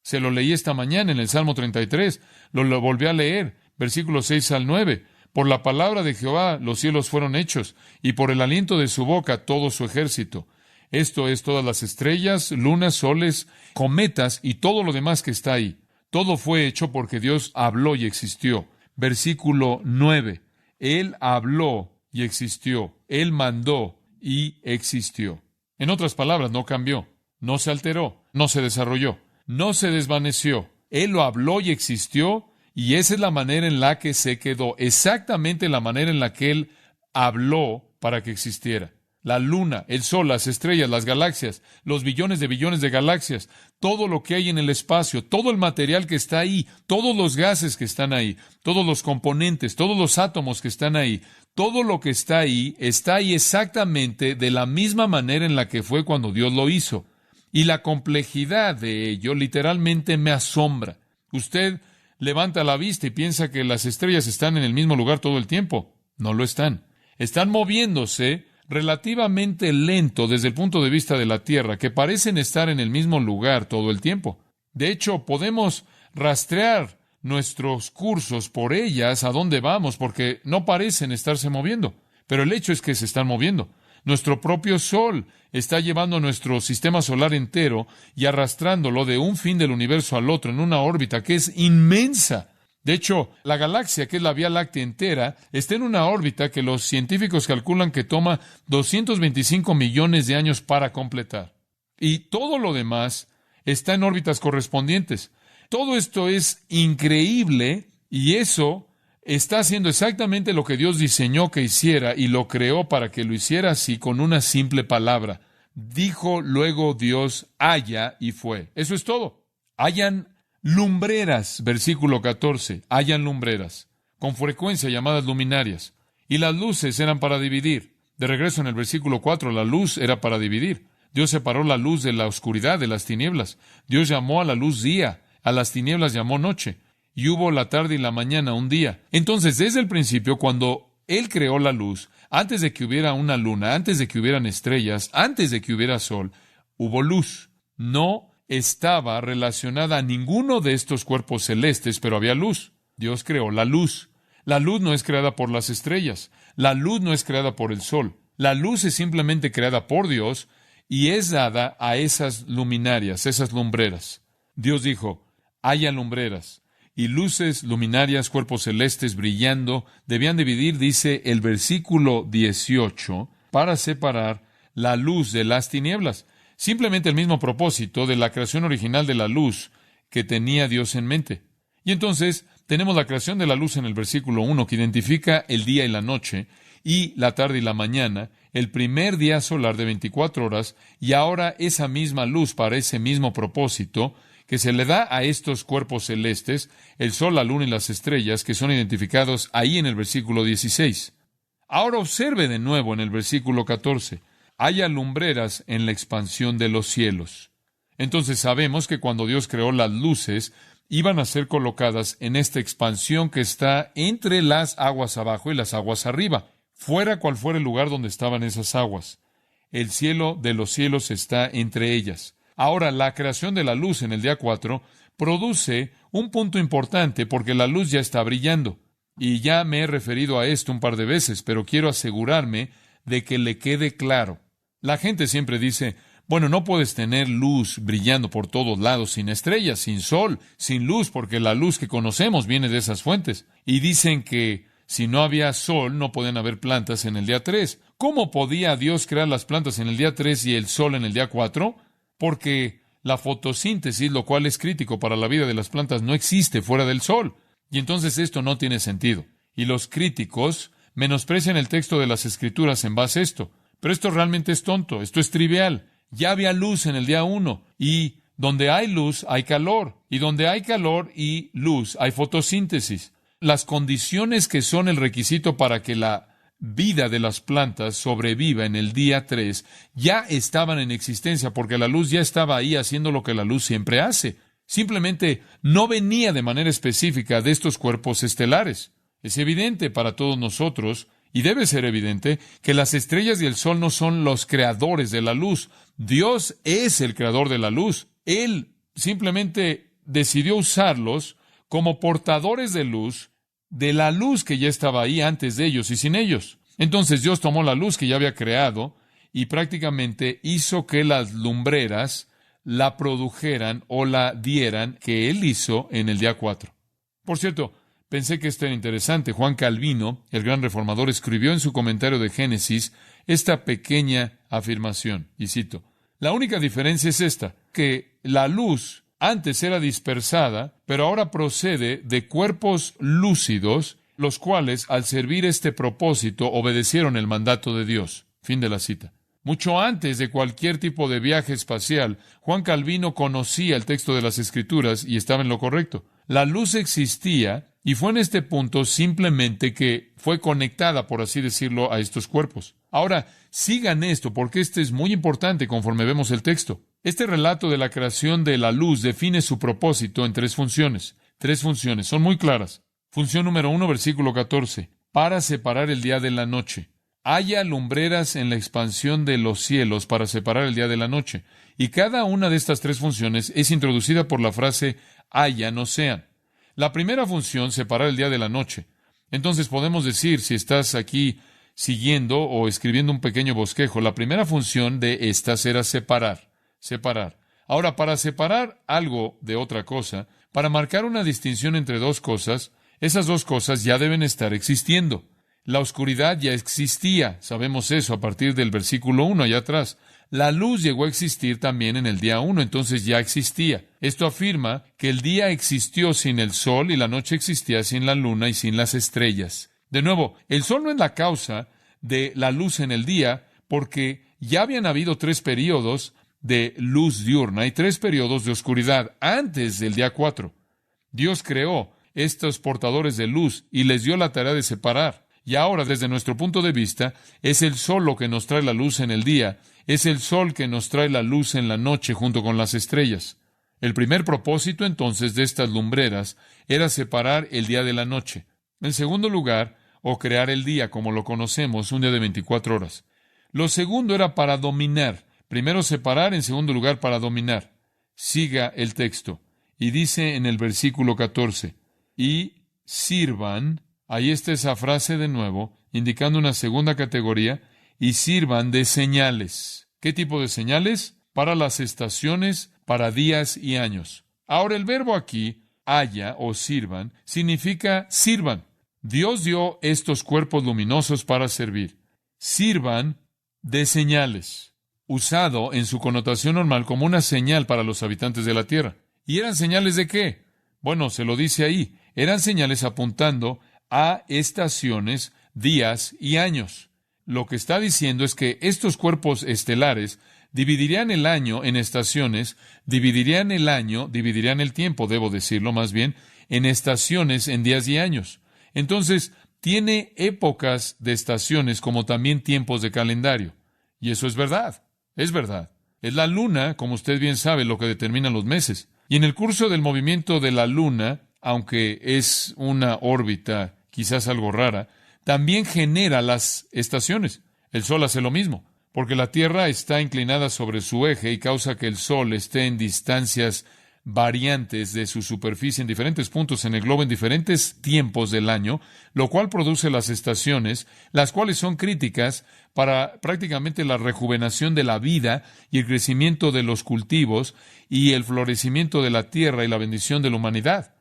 Se lo leí esta mañana en el Salmo 33, lo volví a leer, versículos 6 al 9. Por la palabra de Jehová los cielos fueron hechos, y por el aliento de su boca todo su ejército. Esto es todas las estrellas, lunas, soles, cometas y todo lo demás que está ahí. Todo fue hecho porque Dios habló y existió. Versículo 9. Él habló y existió. Él mandó y existió. En otras palabras, no cambió, no se alteró, no se desarrolló. no se desvaneció. Él lo habló y existió, y esa es la manera en la que se quedó, exactamente la manera en la que Él habló para que existiera. La luna, el sol, las estrellas, las galaxias, los billones de galaxias, todo lo que hay en el espacio, todo el material que está ahí, todos los gases que están ahí, todos los componentes, todos los átomos que están ahí, todo lo que está ahí exactamente de la misma manera en la que fue cuando Dios lo hizo. Y la complejidad de ello literalmente me asombra. Usted levanta la vista y piensa que las estrellas están en el mismo lugar todo el tiempo. No lo están. Están moviéndose relativamente lento desde el punto de vista de la Tierra, que parecen estar en el mismo lugar todo el tiempo. De hecho, podemos rastrear nuestros cursos por ellas a dónde vamos, porque no parecen estarse moviendo. Pero el hecho es que se están moviendo. Nuestro propio Sol está llevando nuestro sistema solar entero y arrastrándolo de un fin del universo al otro en una órbita que es inmensa. De hecho, la galaxia, que es la Vía Láctea entera, está en una órbita que los científicos calculan que toma 225 millones de años para completar. Y todo lo demás está en órbitas correspondientes. Todo esto es increíble y eso está haciendo exactamente lo que Dios diseñó que hiciera y lo creó para que lo hiciera así con una simple palabra. Dijo luego Dios, haya, y fue. Eso es todo. Hayan lumbreras, versículo 14, hayan lumbreras, con frecuencia llamadas luminarias. Y las luces eran para dividir. De regreso en el versículo 4, la luz era para dividir. Dios separó la luz de la oscuridad, de las tinieblas. Dios llamó a la luz día, a las tinieblas llamó noche. Y hubo la tarde y la mañana un día. Entonces, desde el principio, cuando Él creó la luz, antes de que hubiera una luna, antes de que hubieran estrellas, antes de que hubiera sol, hubo luz. No estaba relacionada a ninguno de estos cuerpos celestes, pero había luz. Dios creó la luz. La luz no es creada por las estrellas. La luz no es creada por el sol. La luz es simplemente creada por Dios y es dada a esas luminarias, esas lumbreras. Dios dijo, haya lumbreras. Y luces, luminarias, cuerpos celestes brillando, debían dividir, dice el versículo 18, para separar la luz de las tinieblas. Simplemente el mismo propósito de la creación original de la luz que tenía Dios en mente. Y entonces tenemos la creación de la luz en el versículo 1, que identifica el día y la noche, y la tarde y la mañana, el primer día solar de 24 horas, y ahora esa misma luz para ese mismo propósito que se le da a estos cuerpos celestes, el sol, la luna y las estrellas, que son identificados ahí en el versículo 16. Ahora observe de nuevo en el versículo 14. Haya lumbreras en la expansión de los cielos. Entonces sabemos que cuando Dios creó las luces, iban a ser colocadas en esta expansión que está entre las aguas abajo y las aguas arriba, fuera cual fuera el lugar donde estaban esas aguas. El cielo de los cielos está entre ellas. Ahora, la creación de la luz en el día 4 produce un punto importante porque la luz ya está brillando. Y ya me he referido a esto un par de veces, pero quiero asegurarme de que le quede claro. La gente siempre dice, bueno, no puedes tener luz brillando por todos lados sin estrellas, sin sol, sin luz, porque la luz que conocemos viene de esas fuentes. Y dicen que si no había sol, no pueden haber plantas en el día 3. ¿Cómo podía Dios crear las plantas en el día 3 y el sol en el día 4? Porque la fotosíntesis, lo cual es crítico para la vida de las plantas, no existe fuera del sol. Y entonces esto no tiene sentido. Y los críticos menosprecian el texto de las Escrituras en base a esto. Pero esto realmente es tonto, esto es trivial. Ya había luz en el día 1, y donde hay luz hay calor, y donde hay calor y luz hay fotosíntesis. Las condiciones que son el requisito para que la vida de las plantas sobreviva en el día 3 ya estaban en existencia, porque la luz ya estaba ahí haciendo lo que la luz siempre hace. Simplemente no venía de manera específica de estos cuerpos estelares. Es evidente para todos nosotros, y debe ser evidente, que las estrellas y el sol no son los creadores de la luz. Dios es el creador de la luz. Él simplemente decidió usarlos como portadores de la luz que ya estaba ahí antes de ellos y sin ellos. Entonces Dios tomó la luz que ya había creado y prácticamente hizo que las lumbreras la produjeran o la dieran que Él hizo en el día 4. Por cierto, pensé que esto era interesante. Juan Calvino, el gran reformador, escribió en su comentario de Génesis esta pequeña afirmación, y cito, la única diferencia es esta, que la luz Antes era dispersada, pero ahora procede de cuerpos lúcidos, los cuales, al servir este propósito, obedecieron el mandato de Dios. Fin de la cita. Mucho antes de cualquier tipo de viaje espacial, Juan Calvino conocía el texto de las Escrituras y estaba en lo correcto. La luz existía y fue en este punto simplemente que fue conectada, por así decirlo, a estos cuerpos. Ahora, sigan esto porque este es muy importante conforme vemos el texto. Este relato de la creación de la luz define su propósito en tres funciones. Tres funciones, son muy claras. Función número 1, versículo 14. Para separar el día de la noche. Haya lumbreras en la expansión de los cielos para separar el día de la noche. Y cada una de estas tres funciones es introducida por la frase haya, no sean. La primera función, separar el día de la noche. Entonces podemos decir, si estás aquí siguiendo o escribiendo un pequeño bosquejo, la primera función de estas era separar. Separar. Ahora, para separar algo de otra cosa, para marcar una distinción entre dos cosas, esas dos cosas ya deben estar existiendo. La oscuridad ya existía, sabemos eso a partir del versículo 1 allá atrás. La luz llegó a existir también en el día 1, entonces ya existía. Esto afirma que el día existió sin el sol y la noche existía sin la luna y sin las estrellas. De nuevo, el sol no es la causa de la luz en el día, porque ya habían habido 3 períodos de luz diurna y 3 períodos de oscuridad antes del día 4. Dios creó estos portadores de luz y les dio la tarea de separar. Y ahora, desde nuestro punto de vista, es el sol lo que nos trae la luz en el día, es el sol que nos trae la luz en la noche junto con las estrellas. El primer propósito, entonces, de estas lumbreras era separar el día de la noche. En segundo lugar, o crear el día, como lo conocemos, un día de 24 horas. Lo segundo era para dominar. Primero separar, en segundo lugar para dominar. Siga el texto. Y dice en el versículo 14, y sirvan. Ahí está esa frase de nuevo, indicando una segunda categoría, y sirvan de señales. ¿Qué tipo de señales? Para las estaciones, para días y años. Ahora, el verbo aquí, haya o sirvan, significa sirvan. Dios dio estos cuerpos luminosos para servir. Sirvan de señales, usado en su connotación normal como una señal para los habitantes de la tierra. ¿Y eran señales de qué? Bueno, se lo dice ahí. Eran señales apuntando a estaciones, días y años. Lo que está diciendo es que estos cuerpos estelares dividirían el año en estaciones, dividirían el tiempo, debo decirlo más bien, en estaciones, en días y años. Entonces, tiene épocas de estaciones como también tiempos de calendario. Y eso es verdad, es verdad. Es la luna, como usted bien sabe, lo que determina los meses. Y en el curso del movimiento de la luna, aunque es una órbita quizás algo rara, también genera las estaciones. El Sol hace lo mismo, porque la Tierra está inclinada sobre su eje y causa que el Sol esté en distancias variantes de su superficie en diferentes puntos en el globo en diferentes tiempos del año, lo cual produce las estaciones, las cuales son críticas para prácticamente la rejuvenación de la vida y el crecimiento de los cultivos y el florecimiento de la tierra y la bendición de la humanidad.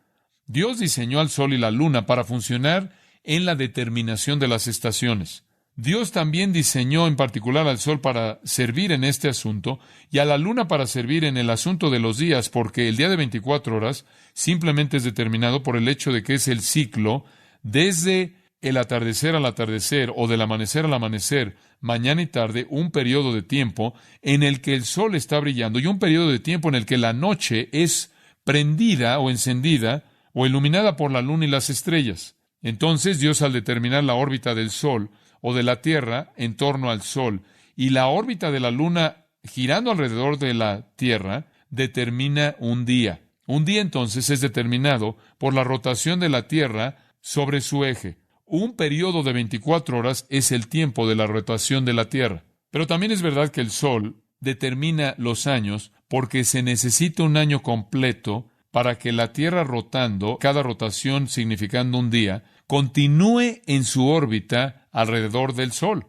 Dios diseñó al sol y la luna para funcionar en la determinación de las estaciones. Dios también diseñó en particular al sol para servir en este asunto y a la luna para servir en el asunto de los días, porque el día de 24 horas simplemente es determinado por el hecho de que es el ciclo desde el atardecer al atardecer o del amanecer al amanecer, mañana y tarde, un periodo de tiempo en el que el sol está brillando y un periodo de tiempo en el que la noche es prendida o encendida o iluminada por la luna y las estrellas. Entonces Dios, al determinar la órbita del sol o de la Tierra en torno al Sol y la órbita de la Luna girando alrededor de la Tierra, determina un día. Un día entonces es determinado por la rotación de la Tierra sobre su eje. Un periodo de 24 horas es el tiempo de la rotación de la Tierra. Pero también es verdad que el Sol determina los años porque se necesita un año completo para que la Tierra rotando, cada rotación significando un día, continúe en su órbita alrededor del Sol.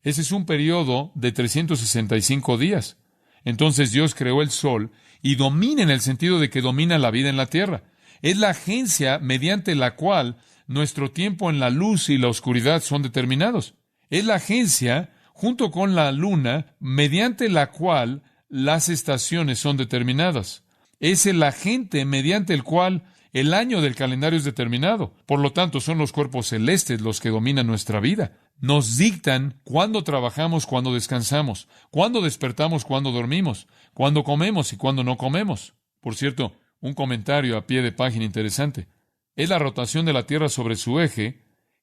Ese es un periodo de 365 días. Entonces Dios creó el Sol y domina en el sentido de que domina la vida en la Tierra. Es la agencia mediante la cual nuestro tiempo en la luz y la oscuridad son determinados. Es la agencia, junto con la luna, mediante la cual las estaciones son determinadas. Es el agente mediante el cual el año del calendario es determinado. Por lo tanto, son los cuerpos celestes los que dominan nuestra vida. Nos dictan cuándo trabajamos, cuándo descansamos, cuándo despertamos, cuándo dormimos, cuándo comemos y cuándo no comemos. Por cierto, un comentario a pie de página interesante. Es la rotación de la Tierra sobre su eje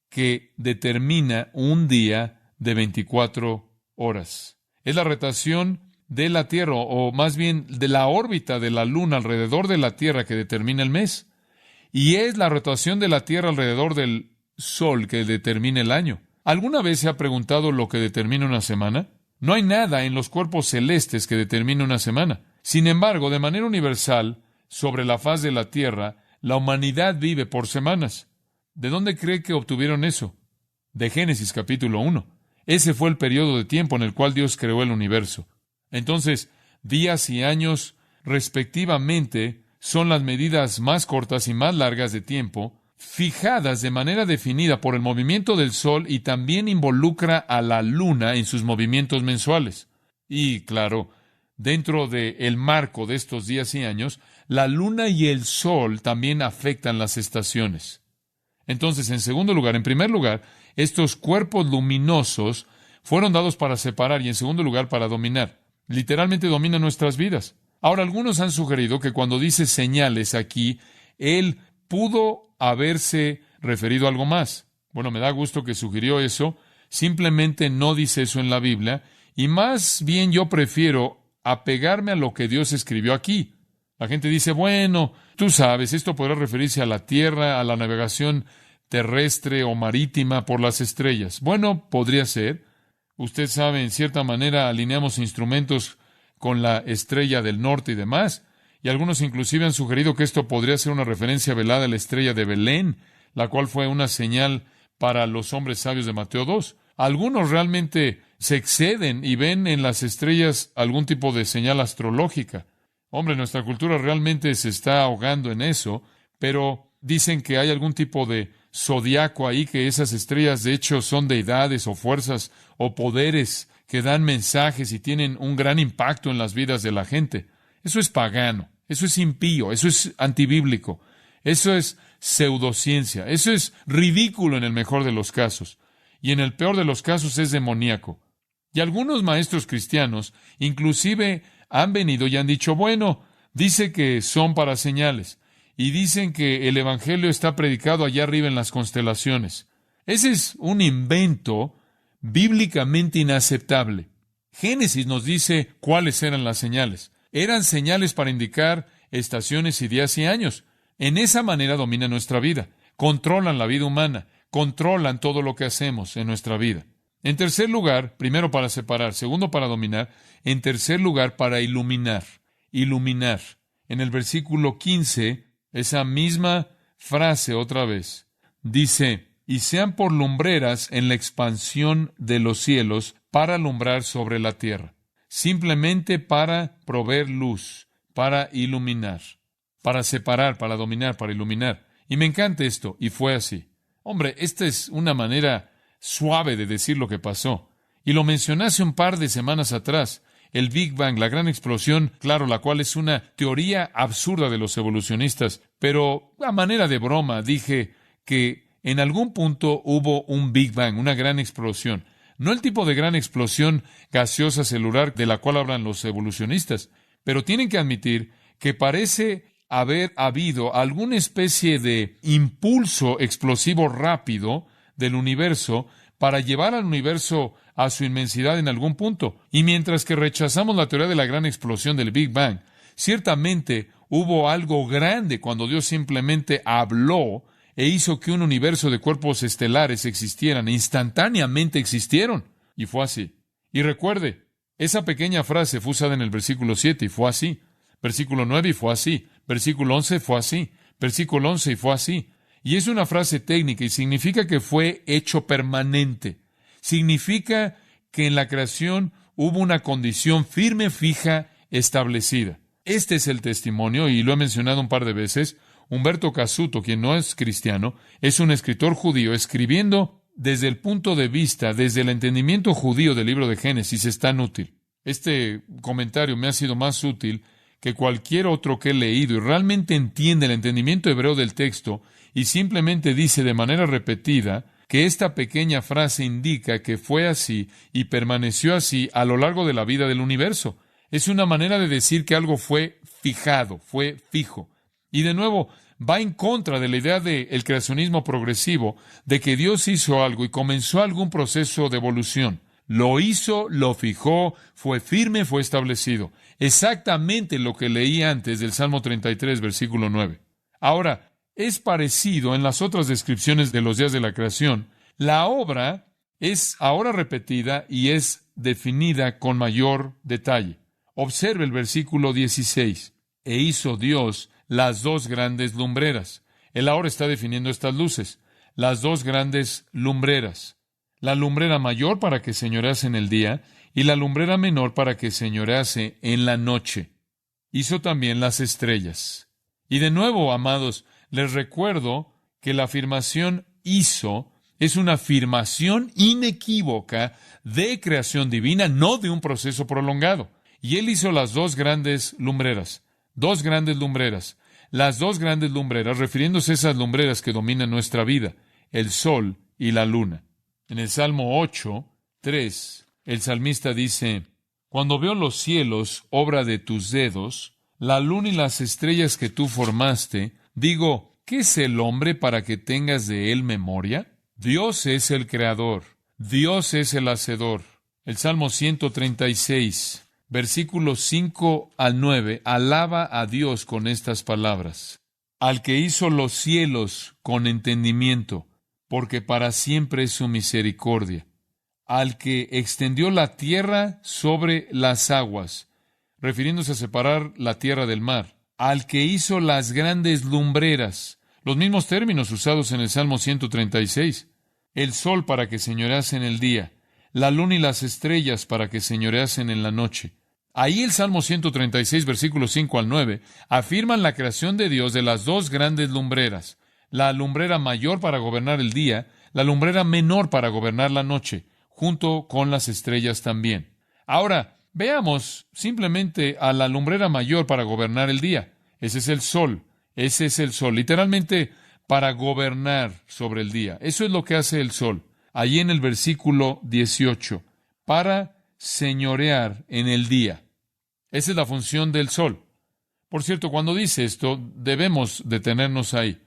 que determina un día de 24 horas. Es la rotación de la Tierra, o más bien de la órbita de la Luna alrededor de la Tierra que determina el mes. Y es la rotación de la Tierra alrededor del Sol que determina el año. ¿Alguna vez se ha preguntado lo que determina una semana? No hay nada en los cuerpos celestes que determine una semana. Sin embargo, de manera universal, sobre la faz de la Tierra, la humanidad vive por semanas. ¿De dónde cree que obtuvieron eso? De Génesis capítulo 1. Ese fue el periodo de tiempo en el cual Dios creó el universo. Entonces, días y años, respectivamente, son las medidas más cortas y más largas de tiempo, fijadas de manera definida por el movimiento del Sol, y también involucra a la Luna en sus movimientos mensuales. Y, claro, dentro del marco de estos días y años, la Luna y el Sol también afectan las estaciones. Entonces, en primer lugar, estos cuerpos luminosos fueron dados para separar y, en segundo lugar, para dominar. Literalmente dominan nuestras vidas. Ahora, algunos han sugerido que cuando dice señales aquí, él pudo haberse referido a algo más. Bueno, me da gusto que sugirió eso. Simplemente no dice eso en la Biblia, y más bien yo prefiero apegarme a lo que Dios escribió aquí. La gente dice, bueno, tú sabes, esto podrá referirse a la tierra, a la navegación terrestre o marítima por las estrellas. Bueno, podría ser. Usted sabe, en cierta manera alineamos instrumentos con la estrella del norte y demás, y algunos inclusive han sugerido que esto podría ser una referencia velada a la estrella de Belén, la cual fue una señal para los hombres sabios de Mateo 2. Algunos realmente se exceden y ven en las estrellas algún tipo de señal astrológica. Hombre, nuestra cultura realmente se está ahogando en eso, pero dicen que hay algún tipo de zodiaco ahí, que esas estrellas de hecho son deidades o fuerzas o poderes que dan mensajes y tienen un gran impacto en las vidas de la gente. Eso es pagano, eso es impío, eso es antibíblico, eso es pseudociencia, eso es ridículo en el mejor de los casos, y en el peor de los casos es demoníaco. Y algunos maestros cristianos inclusive han venido y han dicho, bueno, dice que son para señales, y dicen que el Evangelio está predicado allá arriba en las constelaciones. Ese es un invento bíblicamente inaceptable. Génesis nos dice cuáles eran las señales. Eran señales para indicar estaciones y días y años. En esa manera dominan nuestra vida. Controlan la vida humana. Controlan todo lo que hacemos en nuestra vida. En tercer lugar, primero para separar, segundo para dominar, en tercer lugar para iluminar. Iluminar. En el versículo 15, esa misma frase otra vez. Dice, y sean por lumbreras en la expansión de los cielos para alumbrar sobre la tierra. Simplemente para proveer luz, para iluminar, para separar, para dominar, para iluminar. Y me encanta esto, y fue así. Hombre, esta es una manera suave de decir lo que pasó. Y lo mencioné hace un par de semanas atrás. El Big Bang, la gran explosión, claro, la cual es una teoría absurda de los evolucionistas, pero a manera de broma dije que en algún punto hubo un Big Bang, una gran explosión. No el tipo de gran explosión gaseosa celular de la cual hablan los evolucionistas, pero tienen que admitir que parece haber habido alguna especie de impulso explosivo rápido del universo para llevar al universo a su inmensidad en algún punto. Y mientras que rechazamos la teoría de la gran explosión del Big Bang, ciertamente hubo algo grande cuando Dios simplemente habló e hizo que un universo de cuerpos estelares existieran, e instantáneamente existieron. Y fue así. Y recuerde, esa pequeña frase fue usada en el versículo 7 y fue así. Versículo 9 y fue así. Versículo 11 fue así. Versículo 11 y fue así. Y es una frase técnica y significa que fue hecho permanente. Significa que en la creación hubo una condición firme, fija, establecida. Este es el testimonio, y lo he mencionado un par de veces. Humberto Cassuto, quien no es cristiano, es un escritor judío escribiendo desde el punto de vista, desde el entendimiento judío del libro de Génesis. Es tan útil. Este comentario me ha sido más útil que cualquier otro que he leído y realmente entiende el entendimiento hebreo del texto y simplemente dice de manera repetida que esta pequeña frase indica que fue así y permaneció así a lo largo de la vida del universo. Es una manera de decir que algo fue fijado, fue fijo. Y de nuevo, va en contra de la idea del creacionismo progresivo, de que Dios hizo algo y comenzó algún proceso de evolución. Lo hizo, lo fijó, fue firme, fue establecido. Exactamente lo que leí antes del Salmo 33, versículo 9. Ahora, es parecido en las otras descripciones de los días de la creación. La obra es ahora repetida y es definida con mayor detalle. Observe el versículo 16. E hizo Dios las dos grandes lumbreras. Él ahora está definiendo estas luces. Las dos grandes lumbreras. La lumbrera mayor para que señorease en el día y la lumbrera menor para que señorease en la noche. Hizo también las estrellas. Y de nuevo, amados, les recuerdo que la afirmación hizo es una afirmación inequívoca de creación divina, no de un proceso prolongado. Y Él hizo las dos grandes lumbreras. Dos grandes lumbreras. Las dos grandes lumbreras, refiriéndose a esas lumbreras que dominan nuestra vida, el sol y la luna. En el Salmo 8, 3, el salmista dice, cuando veo los cielos, obra de tus dedos, la luna y las estrellas que tú formaste, digo, ¿qué es el hombre para que tengas de él memoria? Dios es el creador, Dios es el hacedor. El Salmo 136, versículos 5 al 9, alaba a Dios con estas palabras. Al que hizo los cielos con entendimiento, porque para siempre es su misericordia. Al que extendió la tierra sobre las aguas, refiriéndose a separar la tierra del mar. Al que hizo las grandes lumbreras, los mismos términos usados en el Salmo 136. El sol para que señoreasen en el día, la luna y las estrellas para que señoreasen en la noche. Ahí el Salmo 136, versículos 5 al 9, afirman la creación de Dios de las dos grandes lumbreras, la lumbrera mayor para gobernar el día, la lumbrera menor para gobernar la noche, junto con las estrellas también. Ahora, veamos simplemente a la lumbrera mayor para gobernar el día. Ese es el sol, literalmente para gobernar sobre el día. Eso es lo que hace el sol. Allí en el versículo 18, para señorear en el día. Esa es la función del sol. Por cierto, cuando dice esto, debemos detenernos ahí.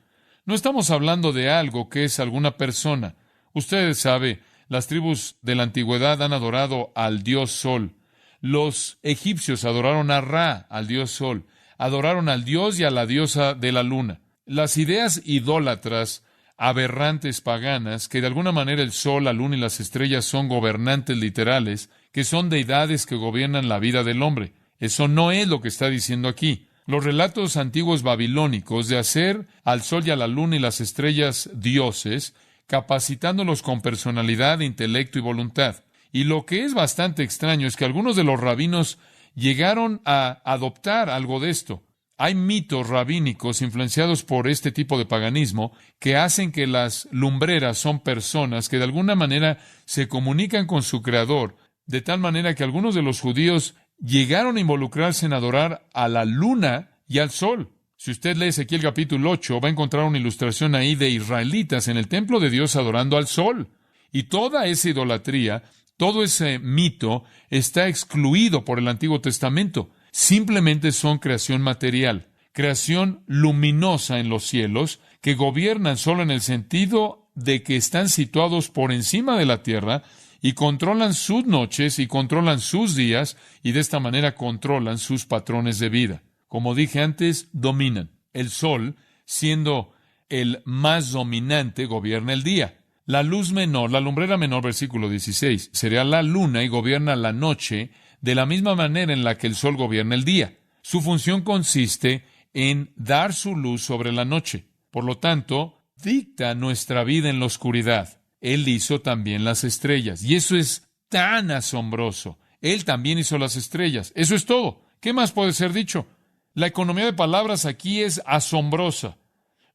No estamos hablando de algo que es alguna persona. Usted sabe, las tribus de la antigüedad han adorado al dios sol. Los egipcios adoraron a Ra, al dios sol. Adoraron al dios y a la diosa de la luna. Las ideas idólatras, aberrantes paganas, que de alguna manera el sol, la luna y las estrellas son gobernantes literales, que son deidades que gobiernan la vida del hombre. Eso no es lo que está diciendo aquí. Los relatos antiguos babilónicos de hacer al sol y a la luna y las estrellas dioses, capacitándolos con personalidad, intelecto y voluntad. Y lo que es bastante extraño es que algunos de los rabinos llegaron a adoptar algo de esto. Hay mitos rabínicos influenciados por este tipo de paganismo que hacen que las lumbreras son personas que de alguna manera se comunican con su creador, de tal manera que algunos de los judíos llegaron a involucrarse en adorar a la luna y al sol. Si usted lee Ezequiel capítulo 8, va a encontrar una ilustración ahí de israelitas en el templo de Dios adorando al sol. Y toda esa idolatría, todo ese mito está excluido por el Antiguo Testamento. Simplemente son creación material, creación luminosa en los cielos, que gobiernan solo en el sentido de que están situados por encima de la tierra y controlan sus noches y controlan sus días y de esta manera controlan sus patrones de vida. Como dije antes, dominan. El sol, siendo el más dominante, gobierna el día. La luz menor, la lumbrera menor, versículo 16, sería la luna y gobierna la noche de la misma manera en la que el sol gobierna el día. Su función consiste en dar su luz sobre la noche. Por lo tanto, dicta nuestra vida en la oscuridad. Él hizo también las estrellas. Y eso es tan asombroso. Él también hizo las estrellas. Eso es todo. ¿Qué más puede ser dicho? La economía de palabras aquí es asombrosa.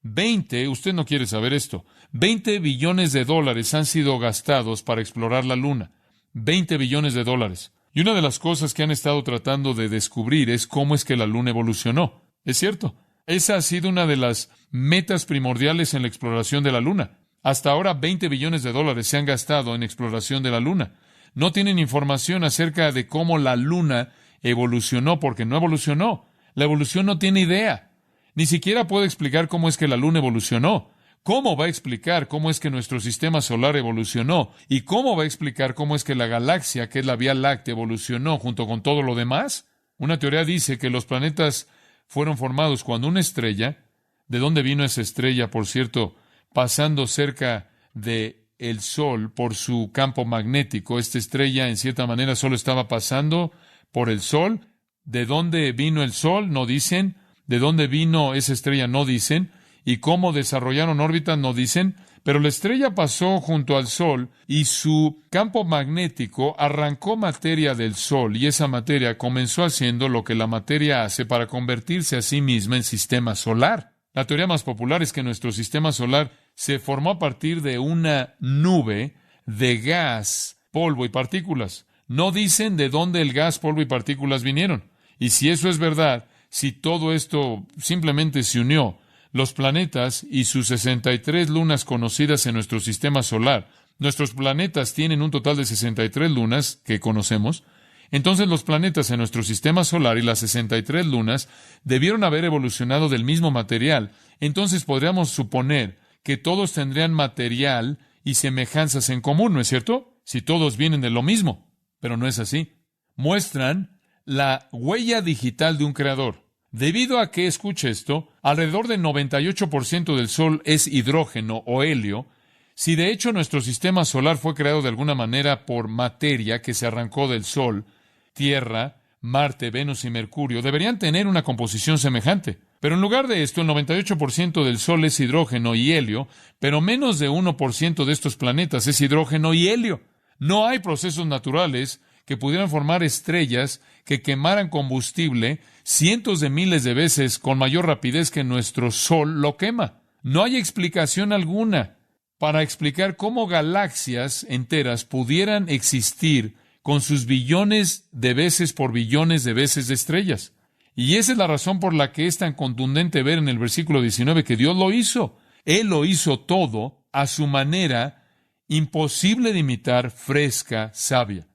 Usted no quiere saber esto, 20 billones de dólares han sido gastados para explorar la luna. 20 billones de dólares. Y una de las cosas que han estado tratando de descubrir es cómo es que la Luna evolucionó. Es cierto, esa ha sido una de las metas primordiales en la exploración de la Luna. Hasta ahora, $20 billones se han gastado en exploración de la Luna. No tienen información acerca de cómo la Luna evolucionó, porque no evolucionó. La evolución no tiene idea. Ni siquiera puede explicar cómo es que la Luna evolucionó. ¿Cómo va a explicar cómo es que nuestro sistema solar evolucionó? ¿Y cómo va a explicar cómo es que la galaxia, que es la Vía Láctea, evolucionó junto con todo lo demás? Una teoría dice que los planetas fueron formados cuando una estrella, ¿de dónde vino esa estrella, por cierto? Pasando cerca del Sol por su campo magnético. Esta estrella, en cierta manera, solo estaba pasando por el Sol. ¿De dónde vino el Sol? No dicen. ¿De dónde vino esa estrella? No dicen. ¿Y cómo desarrollaron órbitas? No dicen. Pero la estrella pasó junto al Sol y su campo magnético arrancó materia del Sol, y esa materia comenzó haciendo lo que la materia hace para convertirse a sí misma en sistema solar. La teoría más popular es que nuestro sistema solar se formó a partir de una nube de gas, polvo y partículas. No dicen de dónde el gas, polvo y partículas vinieron. Y si eso es verdad, si todo esto simplemente se unió, los planetas y sus 63 lunas conocidas en nuestro sistema solar, nuestros planetas tienen un total de 63 lunas que conocemos, entonces los planetas en nuestro sistema solar y las 63 lunas debieron haber evolucionado del mismo material. Entonces podríamos suponer que todos tendrían material y semejanzas en común, ¿no es cierto? Si todos vienen de lo mismo. Pero no es así. Muestran la huella digital de un creador. Debido a que, escuche esto, alrededor del 98% del Sol es hidrógeno o helio. Si de hecho nuestro sistema solar fue creado de alguna manera por materia que se arrancó del Sol, Tierra, Marte, Venus y Mercurio deberían tener una composición semejante. Pero en lugar de esto, el 98% del Sol es hidrógeno y helio, pero menos de 1% de estos planetas es hidrógeno y helio. No hay procesos naturales que pudieran formar estrellas que quemaran combustible cientos de miles de veces con mayor rapidez que nuestro Sol lo quema. No hay explicación alguna para explicar cómo galaxias enteras pudieran existir con sus billones de veces por billones de veces de estrellas. Y esa es la razón por la que es tan contundente ver en el versículo 19 que Dios lo hizo. Él lo hizo todo a su manera imposible de imitar, fresca, sabia.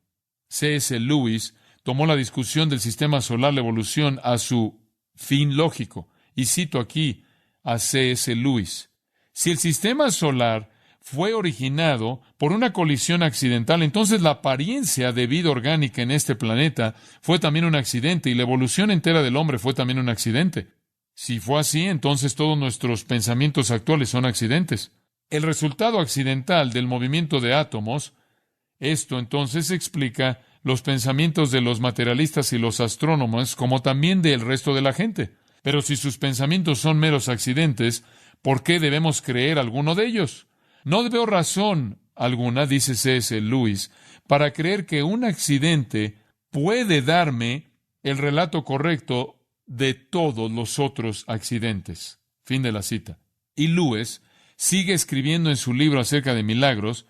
C.S. Lewis tomó la discusión del sistema solar, la evolución, a su fin lógico. Y cito aquí a C.S. Lewis. Si el sistema solar fue originado por una colisión accidental, entonces la apariencia de vida orgánica en este planeta fue también un accidente, y la evolución entera del hombre fue también un accidente. Si fue así, entonces todos nuestros pensamientos actuales son accidentes. El resultado accidental del movimiento de átomos, esto entonces explica los pensamientos de los materialistas y los astrónomos, como también del resto de la gente. Pero si sus pensamientos son meros accidentes, ¿por qué debemos creer alguno de ellos? No veo razón alguna, dice C.S. Lewis, para creer que un accidente puede darme el relato correcto de todos los otros accidentes. Fin de la cita. Y Lewis sigue escribiendo en su libro acerca de milagros,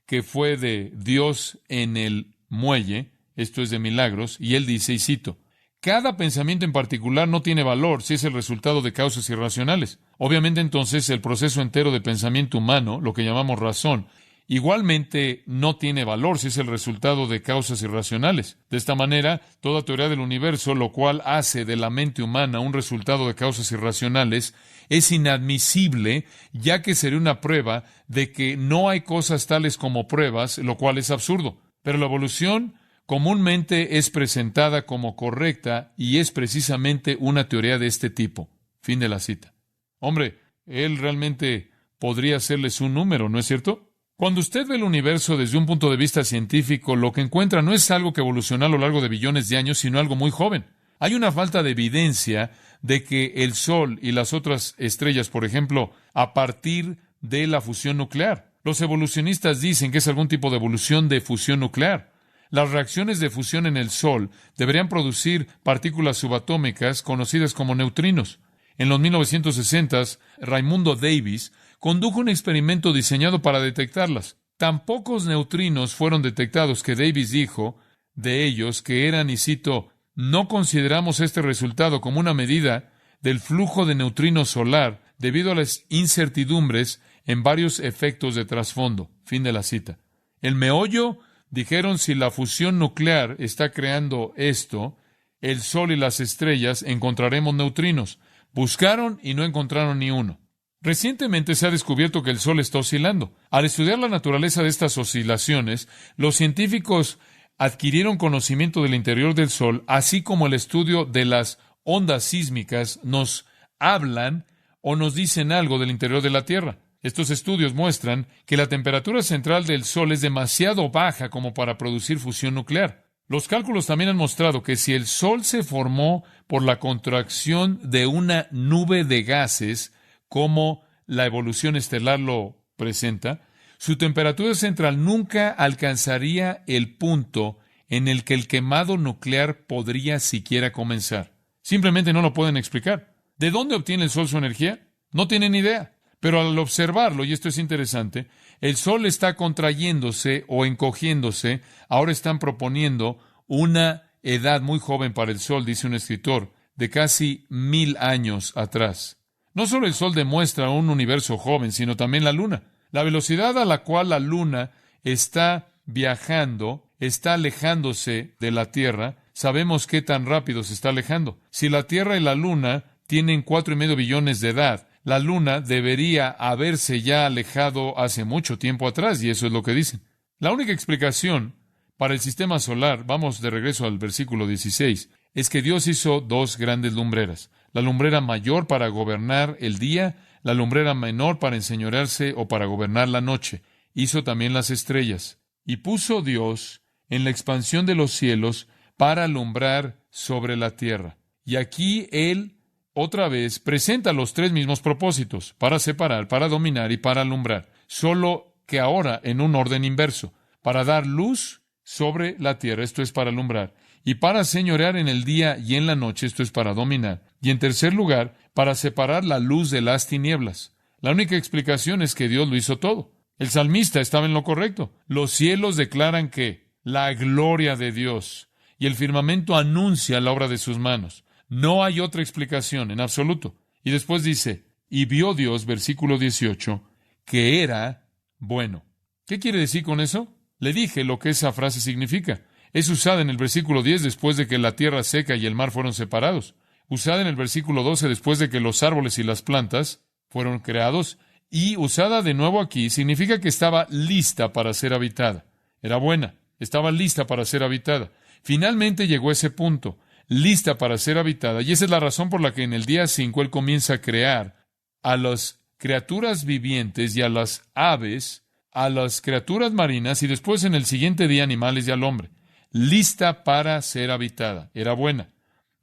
que fue de Dios en el muelle, esto es de milagros, y él dice, y cito, cada pensamiento en particular no tiene valor si es el resultado de causas irracionales. Obviamente entonces el proceso entero de pensamiento humano, lo que llamamos razón, igualmente no tiene valor si es el resultado de causas irracionales. De esta manera, toda teoría del universo, lo cual hace de la mente humana un resultado de causas irracionales, es inadmisible, ya que sería una prueba de que no hay cosas tales como pruebas, lo cual es absurdo. Pero la evolución comúnmente es presentada como correcta y es precisamente una teoría de este tipo. Fin de la cita. Hombre, él realmente podría hacerles un número, ¿no es cierto? Cuando usted ve el universo desde un punto de vista científico, lo que encuentra no es algo que evolucionó a lo largo de billones de años, sino algo muy joven. Hay una falta de evidencia de que el Sol y las otras estrellas, por ejemplo, a partir de la fusión nuclear. Los evolucionistas dicen que es algún tipo de evolución de fusión nuclear. Las reacciones de fusión en el Sol deberían producir partículas subatómicas conocidas como neutrinos. En los 1960s, Raimundo Davis condujo un experimento diseñado para detectarlas. Tan pocos neutrinos fueron detectados que Davis dijo, de ellos que eran, y cito, no consideramos este resultado como una medida del flujo de neutrinos solar debido a las incertidumbres en varios efectos de trasfondo. Fin de la cita. El meollo, dijeron, si la fusión nuclear está creando esto, el Sol y las estrellas, encontraremos neutrinos. Buscaron y no encontraron ni uno. Recientemente se ha descubierto que el Sol está oscilando. Al estudiar la naturaleza de estas oscilaciones, los científicos adquirieron conocimiento del interior del Sol, así como el estudio de las ondas sísmicas nos hablan o nos dicen algo del interior de la Tierra. Estos estudios muestran que la temperatura central del Sol es demasiado baja como para producir fusión nuclear. Los cálculos también han mostrado que si el Sol se formó por la contracción de una nube de gases, como la evolución estelar lo presenta, su temperatura central nunca alcanzaría el punto en el que el quemado nuclear podría siquiera comenzar. Simplemente no lo pueden explicar. ¿De dónde obtiene el Sol su energía? No tienen idea. Pero al observarlo, y esto es interesante, el Sol está contrayéndose o encogiéndose. Ahora están proponiendo una edad muy joven para el Sol, dice un escritor, de casi 1000 años atrás. No solo el Sol demuestra un universo joven, sino también la Luna. La velocidad a la cual la Luna está viajando, está alejándose de la Tierra. Sabemos qué tan rápido se está alejando. Si la Tierra y la Luna tienen 4,5 billones de edad, la Luna debería haberse ya alejado hace mucho tiempo atrás, y eso es lo que dicen. La única explicación para el sistema solar, vamos de regreso al versículo 16, es que Dios hizo dos grandes lumbreras. La lumbrera mayor para gobernar el día, la lumbrera menor para enseñorearse o para gobernar la noche. Hizo también las estrellas. Y puso Dios en la expansión de los cielos para alumbrar sobre la tierra. Y aquí Él otra vez presenta los tres mismos propósitos: para separar, para dominar y para alumbrar, solo que ahora en un orden inverso: para dar luz sobre la tierra, esto es para alumbrar, y para señorear en el día y en la noche, esto es para dominar, y en tercer lugar, para separar la luz de las tinieblas. La única explicación es que Dios lo hizo todo. El salmista estaba en lo correcto. Los cielos declaran que la gloria de Dios, y el firmamento anuncia la obra de sus manos. No hay otra explicación en absoluto. Y después dice, y vio Dios, versículo 18, que era bueno. ¿Qué quiere decir con eso? Le dije lo que esa frase significa. Es usada en el versículo 10 después de que la tierra seca y el mar fueron separados. Usada en el versículo 12 después de que los árboles y las plantas fueron creados. Y usada de nuevo aquí significa que estaba lista para ser habitada. Era buena, estaba lista para ser habitada. Finalmente llegó a ese punto, lista para ser habitada. Y esa es la razón por la que en el día 5 Él comienza a crear a las criaturas vivientes y a las aves, a las criaturas marinas, y después en el siguiente día animales y al hombre. Lista para ser habitada. Era buena.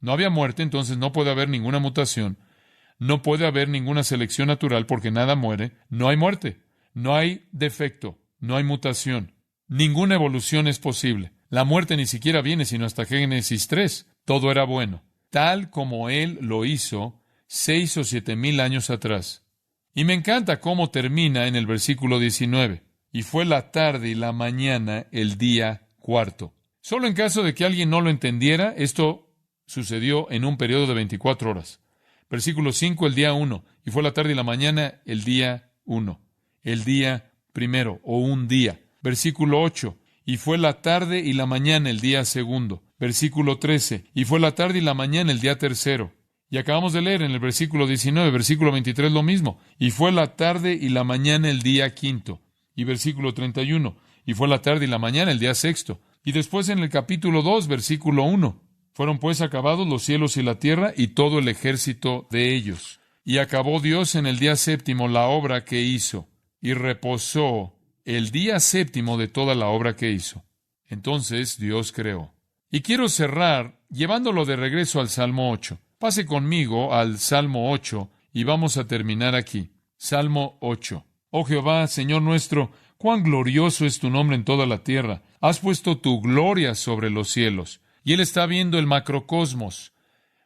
No había muerte, entonces no puede haber ninguna mutación. No puede haber ninguna selección natural porque nada muere. No hay muerte. No hay defecto. No hay mutación. Ninguna evolución es posible. La muerte ni siquiera viene sino hasta Génesis 3. Todo era bueno, tal como Él lo hizo 6,000 o 7,000 años atrás. Y me encanta cómo termina en el versículo 19. Y fue la tarde y la mañana el día cuarto. Solo en caso de que alguien no lo entendiera, esto sucedió en un periodo de 24 horas. Versículo 5, el día 1. Y fue la tarde y la mañana el día 1. El día primero, o un día. Versículo 8. Y fue la tarde y la mañana el día segundo. Versículo 13. Y fue la tarde y la mañana el día tercero. Y acabamos de leer en el versículo 19, versículo 23 lo mismo. Y fue la tarde y la mañana el día quinto. Y versículo 31. Y fue la tarde y la mañana el día sexto. Y después en el capítulo 2, versículo 1. Fueron pues acabados los cielos y la tierra y todo el ejército de ellos. Y acabó Dios en el día séptimo la obra que hizo. Y reposó el día séptimo de toda la obra que hizo. Entonces Dios creó. Y quiero cerrar llevándolo de regreso al Salmo 8. Pase conmigo al Salmo 8 y vamos a terminar aquí. Salmo 8. Oh Jehová, Señor nuestro, cuán glorioso es tu nombre en toda la tierra. Has puesto tu gloria sobre los cielos. Y él está viendo el macrocosmos,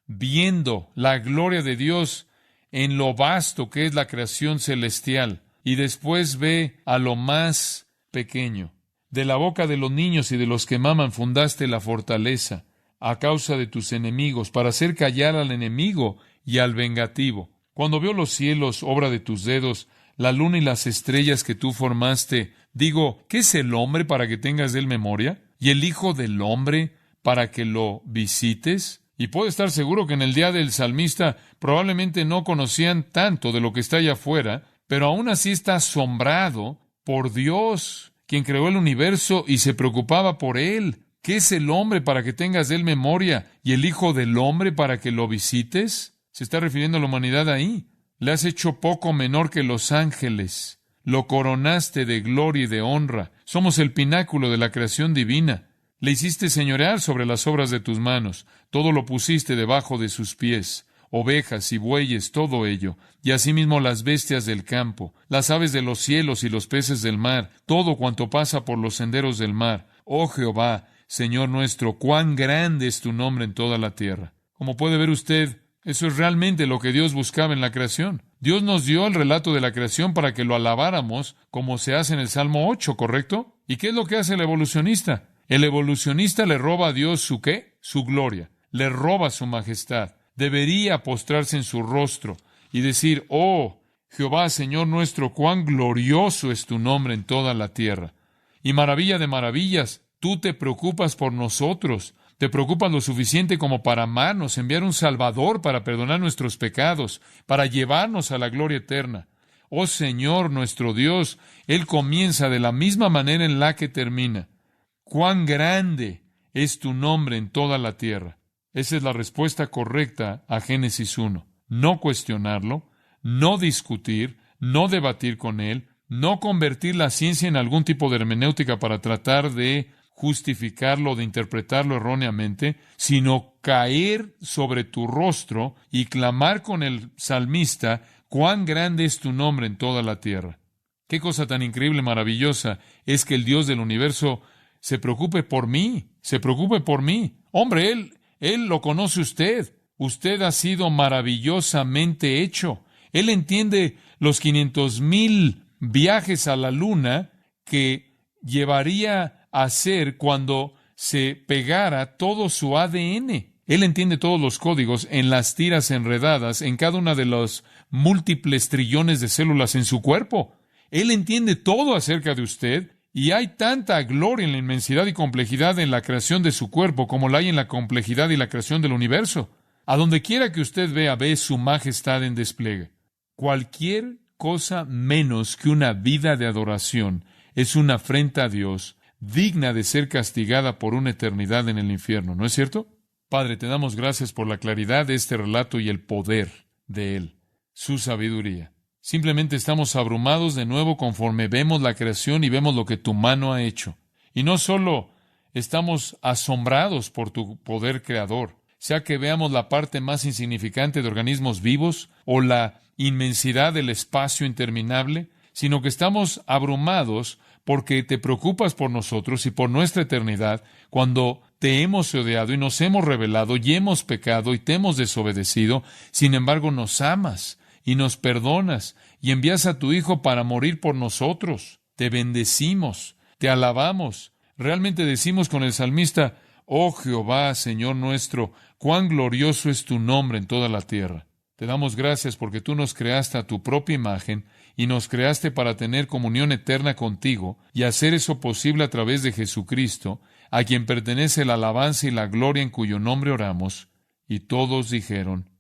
viendo la gloria de Dios en lo vasto que es la creación celestial. Y después ve a lo más pequeño, De la boca de los niños y de los que maman fundaste la fortaleza, a causa de tus enemigos, para hacer callar al enemigo y al vengativo. Cuando veo los cielos, obra de tus dedos, la luna y las estrellas que tú formaste, digo, ¿qué es el hombre para que tengas de él memoria? ¿Y el hijo del hombre para que lo visites? Y puedo estar seguro que en el día del salmista probablemente no conocían tanto de lo que está allá afuera, pero aún así está asombrado por Dios, quien creó el universo y se preocupaba por él. ¿Qué es el hombre para que tengas de él memoria? ¿Y el hijo del hombre para que lo visites? Se está refiriendo a la humanidad ahí. Le has hecho poco menor que los ángeles. Lo coronaste de gloria y de honra. Somos el pináculo de la creación divina. Le hiciste señorear sobre las obras de tus manos. Todo lo pusiste debajo de sus pies. Ovejas y bueyes, todo ello. Y asimismo las bestias del campo, las aves de los cielos y los peces del mar, todo cuanto pasa por los senderos del mar. Oh Jehová, Señor nuestro, cuán grande es tu nombre en toda la tierra. Como puede ver usted, eso es realmente lo que Dios buscaba en la creación. Dios nos dio el relato de la creación para que lo alabáramos, como se hace en el Salmo 8, ¿correcto? ¿Y qué es lo que hace el evolucionista? El evolucionista le roba a Dios ¿su qué? Su gloria. Le roba su majestad. Debería postrarse en su rostro y decir, oh, Jehová, Señor nuestro, cuán glorioso es tu nombre en toda la tierra. Y maravilla de maravillas, tú te preocupas por nosotros. Te preocupas lo suficiente como para amarnos, enviar un Salvador para perdonar nuestros pecados, para llevarnos a la gloria eterna. Oh Señor nuestro Dios, Él comienza de la misma manera en la que termina. Cuán grande es tu nombre en toda la tierra. Esa es la respuesta correcta a Génesis 1. No cuestionarlo, no discutir, no debatir con él, no convertir la ciencia en algún tipo de hermenéutica para tratar de justificarlo, de interpretarlo erróneamente, sino caer sobre tu rostro y clamar con el salmista, cuán grande es tu nombre en toda la tierra. Qué cosa tan increíble, maravillosa, es que el Dios del universo se preocupe por mí, se preocupe por mí. Hombre, Él lo conoce usted. Usted ha sido maravillosamente hecho. Él entiende los 500,000 viajes a la luna que llevaría a hacer cuando se pegara todo su ADN. Él entiende todos los códigos en las tiras enredadas en cada una de los múltiples trillones de células en su cuerpo. Él entiende todo acerca de usted. Y hay tanta gloria en la inmensidad y complejidad en la creación de su cuerpo como la hay en la complejidad y la creación del universo. A donde quiera que usted vea, ve su majestad en despliegue. Cualquier cosa menos que una vida de adoración es una afrenta a Dios, digna de ser castigada por una eternidad en el infierno, ¿no es cierto? Padre, te damos gracias por la claridad de este relato y el poder de él, su sabiduría. Simplemente estamos abrumados de nuevo conforme vemos la creación y vemos lo que tu mano ha hecho. Y no solo estamos asombrados por tu poder creador, sea que veamos la parte más insignificante de organismos vivos o la inmensidad del espacio interminable, sino que estamos abrumados porque te preocupas por nosotros y por nuestra eternidad cuando te hemos odiado y nos hemos rebelado y hemos pecado y te hemos desobedecido. Sin embargo, nos amas y nos perdonas, y envías a tu Hijo para morir por nosotros. Te bendecimos, te alabamos. Realmente decimos con el salmista, oh Jehová, Señor nuestro, cuán glorioso es tu nombre en toda la tierra. Te damos gracias porque tú nos creaste a tu propia imagen y nos creaste para tener comunión eterna contigo y hacer eso posible a través de Jesucristo, a quien pertenece la alabanza y la gloria en cuyo nombre oramos. Y todos dijeron,